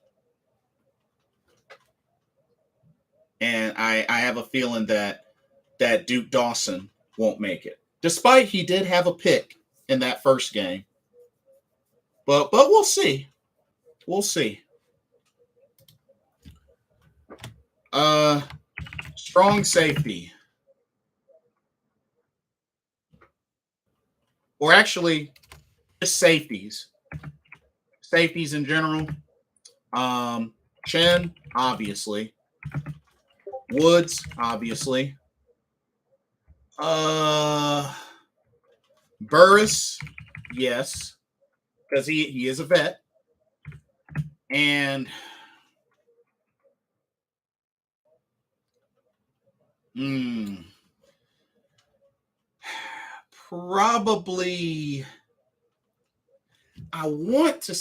Speaker 1: And I have a feeling that Duke Dawson won't make it, despite he did have a pick in that first game. But we'll see. We'll see. Strong safety. Or actually, just safeties. Safeties in general. Chen, obviously. Woods, obviously. Burris, yes, because he is a vet. And probably I want to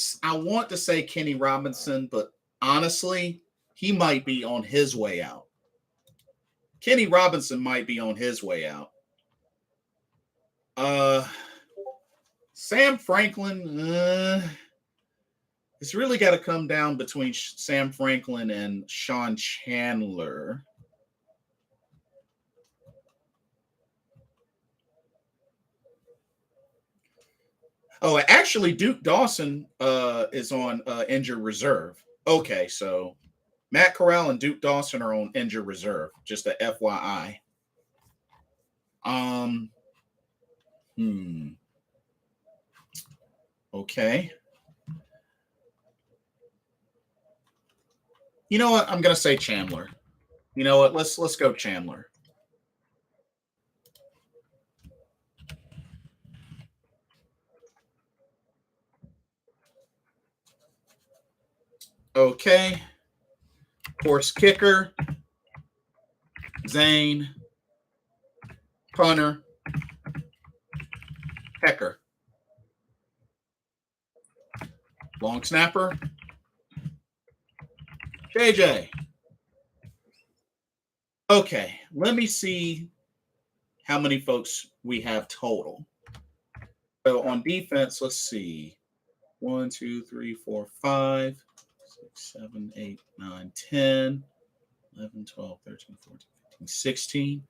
Speaker 1: say Kenny Robinson, but honestly, he might be on his way out. Kenny Robinson might be on his way out. Sam Franklin, it's really got to come down between Sam Franklin and Sean Chandler. Oh, actually, Duke Dawson is on injured reserve. Okay, so Matt Corral and Duke Dawson are on injured reserve. Just a FYI. Okay. You know what? I'm gonna say Chandler. You know what? Let's go Chandler. Okay. Of course, kicker. Zane. Punter. Hecker. Long snapper. JJ. Okay, let me see how many folks we have total. So on defense, let's see. 1, 2, 3, 4, 5, 6, 7, 8, 9, 10, 11, 12, 13, 14, 15, 16,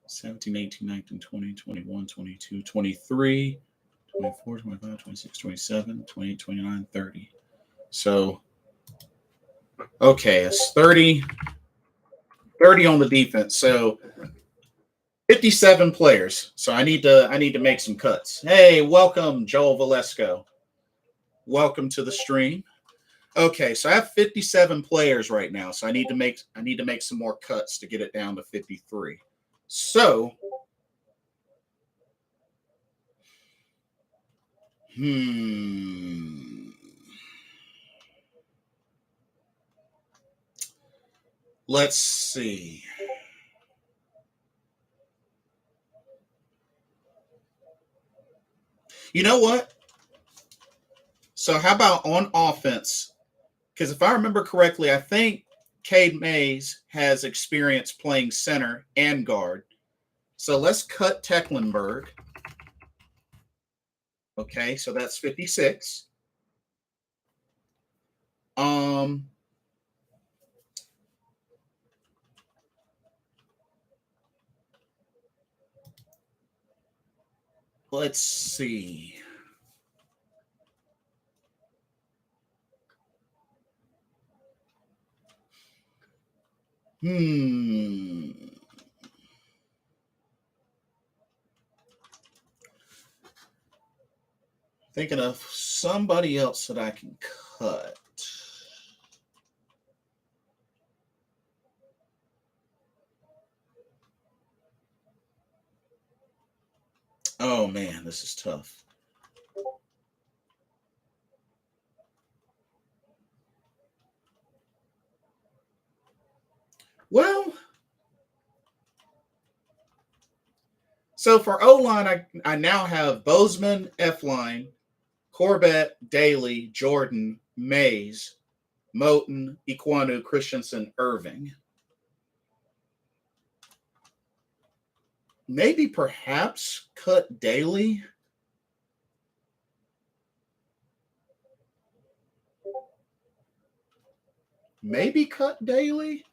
Speaker 1: 17, 18, 19, 20, 21, 22, 23, 24, 25, 26, 27, 28, 29, 30. So, okay, it's 30 on the defense. So 57 players. So I need to make some cuts. Hey, welcome, Joel Valesco. Welcome to the stream. Okay, so I have 57 players right now, so I need to make some more cuts to get it down to 53. So, hmm, let's see. You know what? So how about on offense? Because if I remember correctly, I think Cade Mays has experience playing center and guard. So let's cut Tecklenburg. Okay, so that's 56. Um, let's see. Hmm. Thinking of somebody else that I can cut. Oh man, this is tough. Well, so for O line, I now have Bozeman, F line, Corbett, Daly, Jordan, Mays, Moten, Iquanu, Christensen, Irving. Maybe perhaps cut Daly. Maybe cut Daly.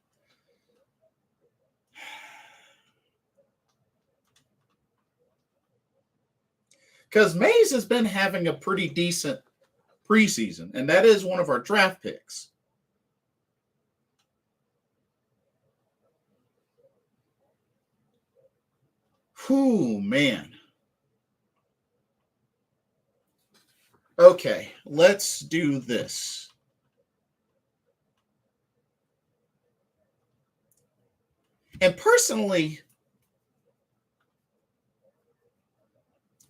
Speaker 1: Because Mays has been having a pretty decent preseason, and that is one of our draft picks. Whew, man. Okay, let's do this. And personally,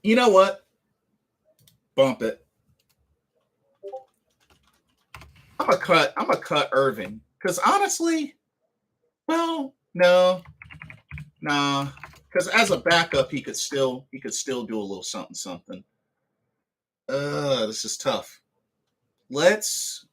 Speaker 1: you know what? Bump it. I'm gonna cut Irving. Because honestly, well, no, nah. Because as a backup, he could still do a little something something. This is tough. Let's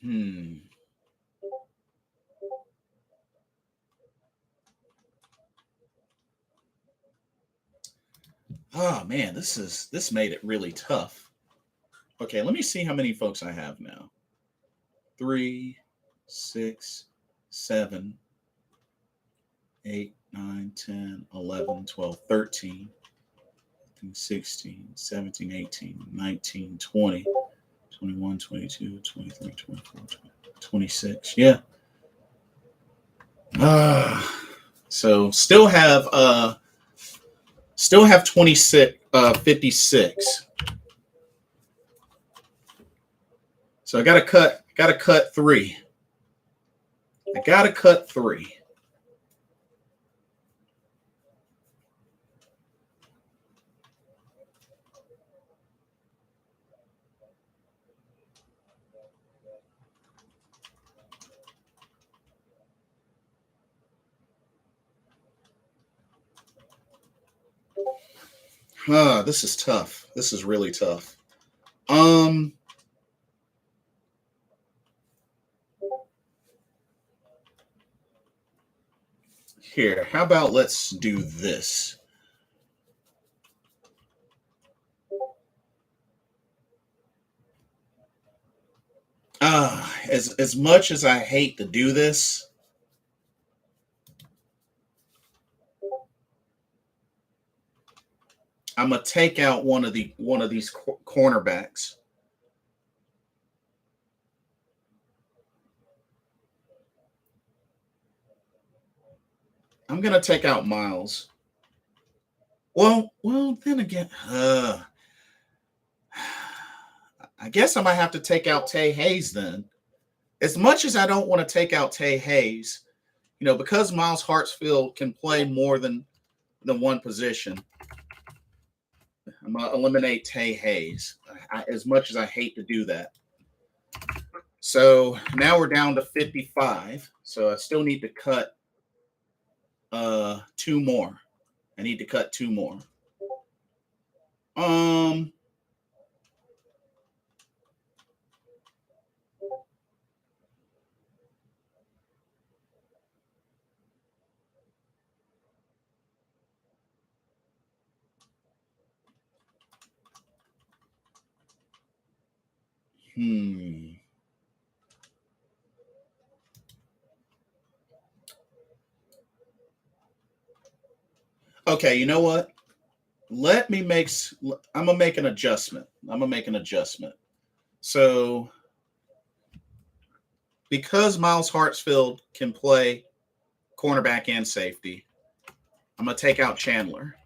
Speaker 1: hmm. Oh man, this made it really tough. Okay, let me see how many folks I have now. 3, 6, 7, 8, 9, 10, 11, 12, 13, 16, 17, 18, 19, 20, 21, 22, 23, 24, 26. Yeah. So still have 26 56. So I gotta cut 3. I gotta cut 3. This is tough. This is really tough. Um Here, how about let's do this? As much as I hate to do this, I'm gonna take out one of these cornerbacks. I'm gonna take out Miles. Well, then again, I guess I might have to take out Tay Hayes then. As much as I don't want to take out Tay Hayes, because Miles Hartsfield can play more than one position, I'm going to eliminate Tay Hayes, as much as I hate to do that. So now we're down to 55. So I still need to cut 2 more. I need to cut 2 more. Okay, you know what? I'm gonna make an adjustment. So because Miles Hartsfield can play cornerback and safety, I'm gonna take out Chandler.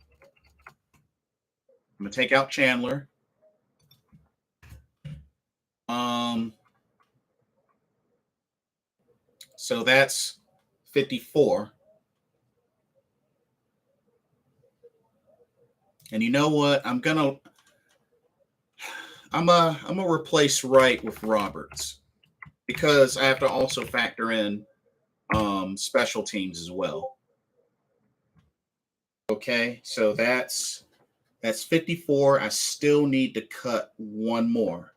Speaker 1: So that's 54. And you know what? I'm gonna replace Wright with Roberts because I have to also factor in special teams as well. Okay, so that's 54. I still need to cut one more.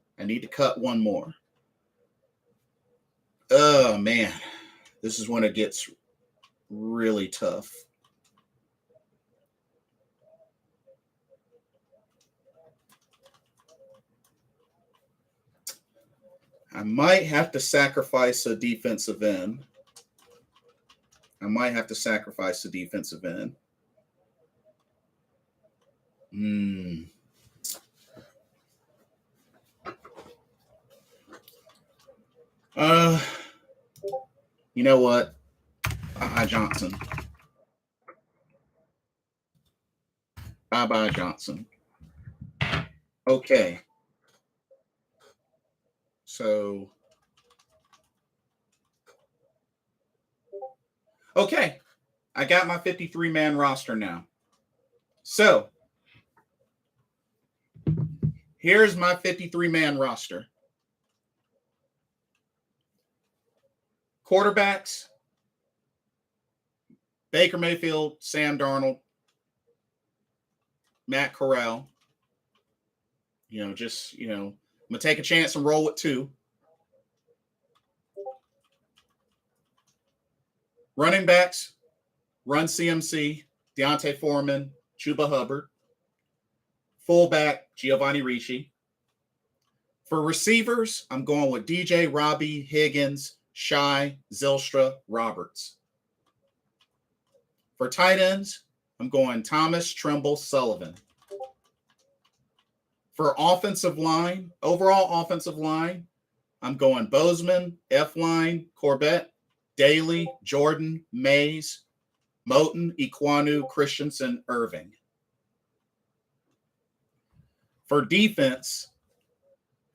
Speaker 1: Oh man, this is when it gets really tough. I might have to sacrifice a defensive end. You know what? Bye-bye Johnson. Bye-bye Johnson. Okay. So, okay. I got my 53-man roster now. So, here's my 53-man roster. Quarterbacks, Baker Mayfield, Sam Darnold, Matt Corral. I'm going to take a chance and roll with 2. Running backs, Run CMC, Deontay Foreman, Chuba Hubbard. Fullback, Giovanni Ricci. For receivers, I'm going with DJ, Robbie, Higgins, Shai, Zylstra, Roberts. For tight ends, I'm going Thomas, Trimble, Sullivan. For overall offensive line, I'm going Bozeman, F-line, Corbett, Daly, Jordan, Mays, Moten, Iquanu, Christensen, Irving. For defense,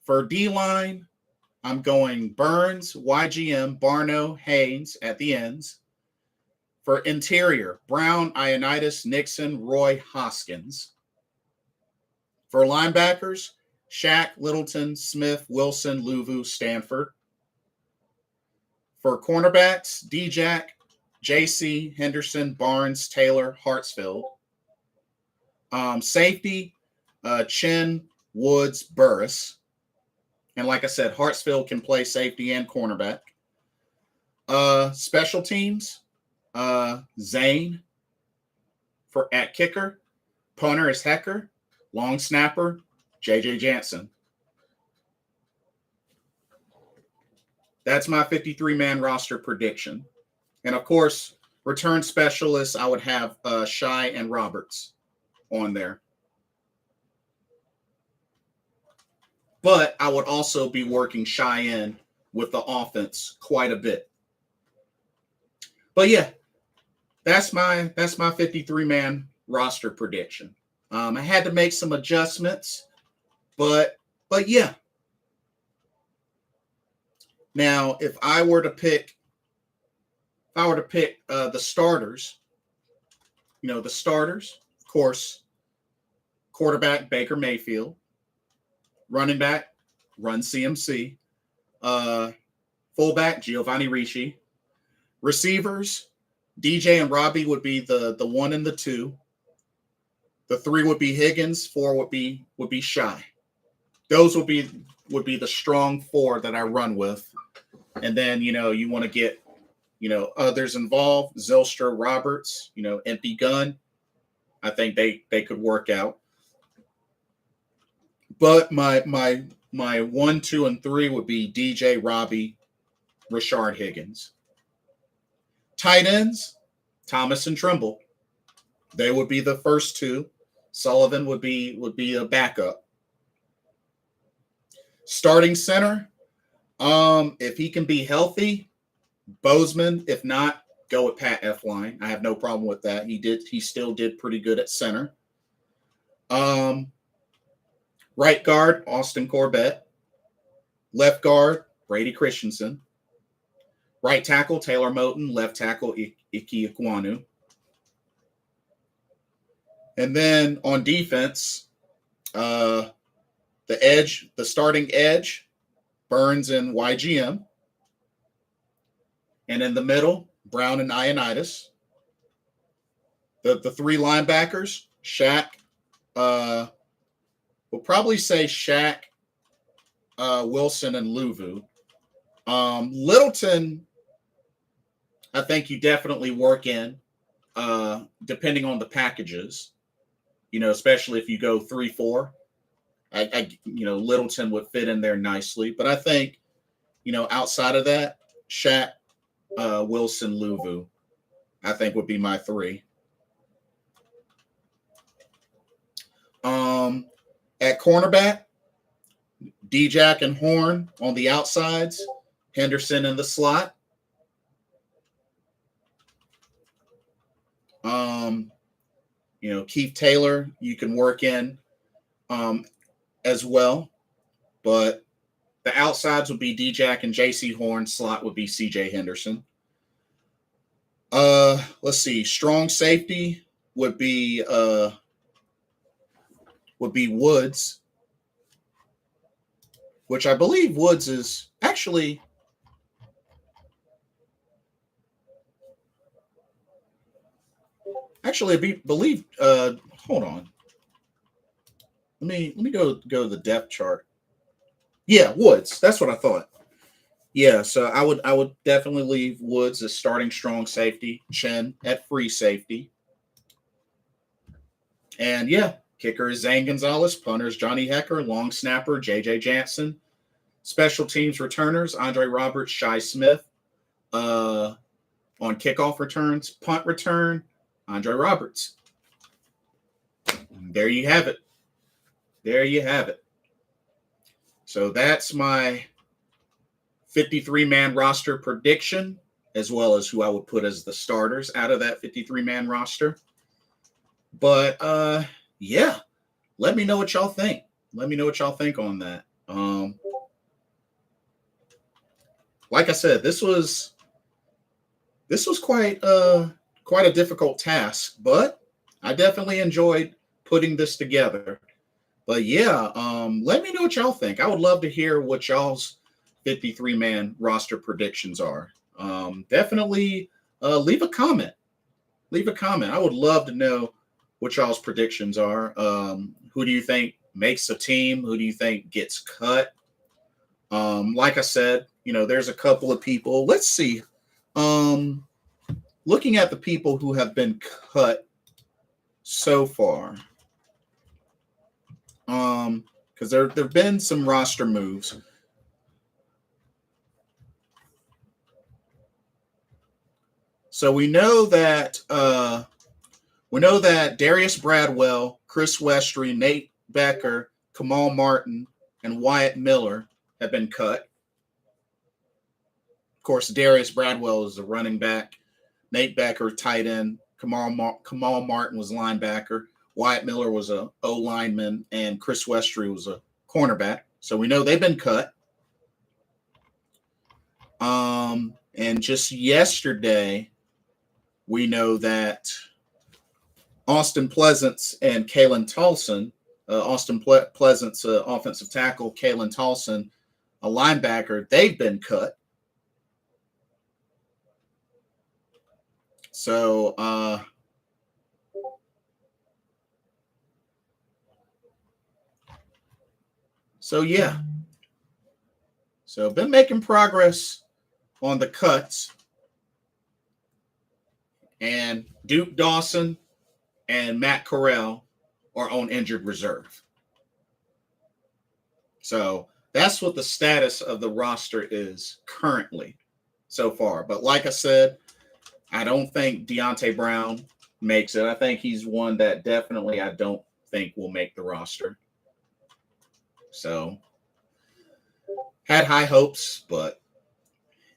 Speaker 1: for D-line, I'm going Burns, YGM, Barno, Haynes at the ends. For interior, Brown, Ioannidis, Nixon, Roy, Hoskins. For linebackers, Shaq, Littleton, Smith, Wilson, Luvu, Stanford. For cornerbacks, D-Jack, JC, Henderson, Barnes, Taylor, Hartsfield. Safety, Chin, Woods, Burris. And like I said, Hartsfield can play safety and cornerback. Special teams, Zane at kicker. Punter is Hecker. Long snapper, J.J. Jansen. That's my 53-man roster prediction. And, of course, return specialists, I would have Shai and Roberts on there. But I would also be working Shai in with the offense quite a bit. But, yeah, that's my 53-man roster prediction. I had to make some adjustments, but yeah. Now, if I were to pick the starters, the starters, of course, quarterback Baker Mayfield, running back Run CMC, fullback Giovanni Ricci, receivers DJ and Robbie would be the 1 and the 2. The 3 would be Higgins, 4 would be Shy. Those would be the strong 4 that I run with. And then, you want to get, others involved, Zylstra, Roberts, empty gun. I think they could work out. But my 1, 2, and 3 would be DJ, Robbie, Rashard Higgins. Tight ends, Thomas and Trimble. They would be the first 2. Sullivan would be a backup. Starting center, if he can be healthy, Bozeman. If not, go with Pat Elflein. I have no problem with that. He still did pretty good at center. Right guard, Austin Corbett. Left guard, Brady Christensen. Right tackle, Taylor Moton. Left tackle, Ike Ikwanu. And then on defense, the starting edge, Burns and YGM. And in the middle, Brown and Ioannidis. The 3 linebackers, Shaq, we'll probably say Shaq, Wilson, and Luvu. Littleton, I think you definitely work in, depending on the packages. Especially if you go 3-4, Littleton would fit in there nicely. But I think, outside of that, Shaq, Wilson, Luvu, I think would be my 3. At cornerback, D-Jack and Horn on the outsides, Henderson in the slot. Keith Taylor, you can work in as well. But the outsides would be D-Jack and J.C. Horn. Slot would be C.J. Henderson. Let's see. Strong safety would be Woods, which I believe Woods is actually – Actually, I believe. Hold on. Let me go to the depth chart. Yeah, Woods. That's what I thought. Yeah, so I would definitely leave Woods as starting strong safety. Chen at free safety. And yeah, kicker is Zane Gonzalez. Punters Johnny Hecker. Long snapper J.J. Jansen. Special teams returners Andre Roberts, Shy Smith. On kickoff returns, punt return. Andre Roberts. There you have it. So that's my 53-man roster prediction, as well as who I would put as the starters out of that 53-man roster. But yeah, let me know what y'all think. Let me know what y'all think on that. Like I said, this was quite a difficult task, but I definitely enjoyed putting this together. But yeah, let me know what y'all think. I would love to hear what y'all's 53-man roster predictions are. Definitely leave a comment. I would love to know what y'all's predictions are. Who do you think makes a team? Who do you think gets cut? Like I said, there's a couple of people. Let's see. Looking at the people who have been cut so far, because there have been some roster moves. So we know that Darius Bradwell, Chris Westry, Nate Becker, Kamal Martin, and Wyatt Miller have been cut. Of course, Darius Bradwell is the running back. Nate Becker, tight end. Kamal Martin was linebacker. Wyatt Miller was a O lineman, and Chris Westry was a cornerback. So we know they've been cut. And just yesterday, we know that Austin Pleasance and Kalen Tolson, Pleasance, offensive tackle, Kalen Tolson, a linebacker, they've been cut. So, yeah. So, been making progress on the cuts. And Duke Dawson and Matt Corral are on injured reserve. So, that's what the status of the roster is currently so far. But like I said, I don't think Deontay Brown makes it. I think he's one that definitely I don't think will make the roster. So, had high hopes, but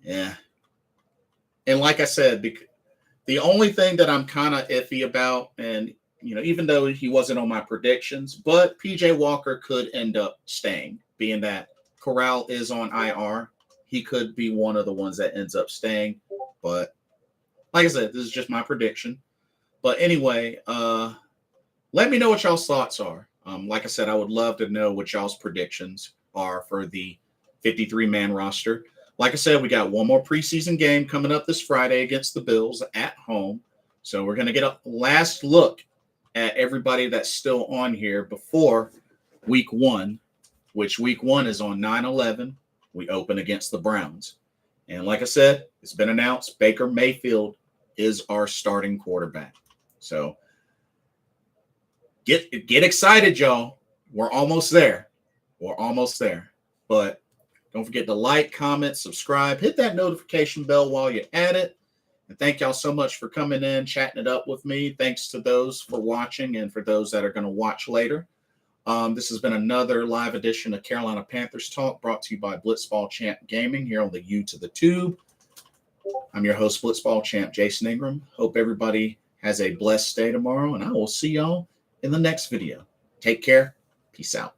Speaker 1: yeah. And like I said, the only thing that I'm kind of iffy about, and even though he wasn't on my predictions, but PJ Walker could end up staying, being that Corral is on IR. He could be one of the ones that ends up staying. But like I said, this is just my prediction. But anyway, let me know what y'all's thoughts are. Like I said, I would love to know what y'all's predictions are for the 53-man roster. Like I said, we got one more preseason game coming up this Friday against the Bills at home. So we're going to get a last look at everybody that's still on here before week 1, which week 1 is on 9/11. We open against the Browns. And like I said, it's been announced Baker Mayfield is our starting quarterback. So get excited, y'all. We're almost there. We're almost there. But don't forget to like, comment, subscribe, hit that notification bell while you're at it. And thank y'all so much for coming in, chatting it up with me. Thanks to those for watching and for those that are going to watch later. This has been another live edition of Carolina Panthers Talk, brought to you by Blitzball Champ Gaming here on the U to the Tube. I'm your host, Blitzball Champ Jason Ingram. Hope everybody has a blessed day tomorrow, and I will see y'all in the next video. Take care. Peace out.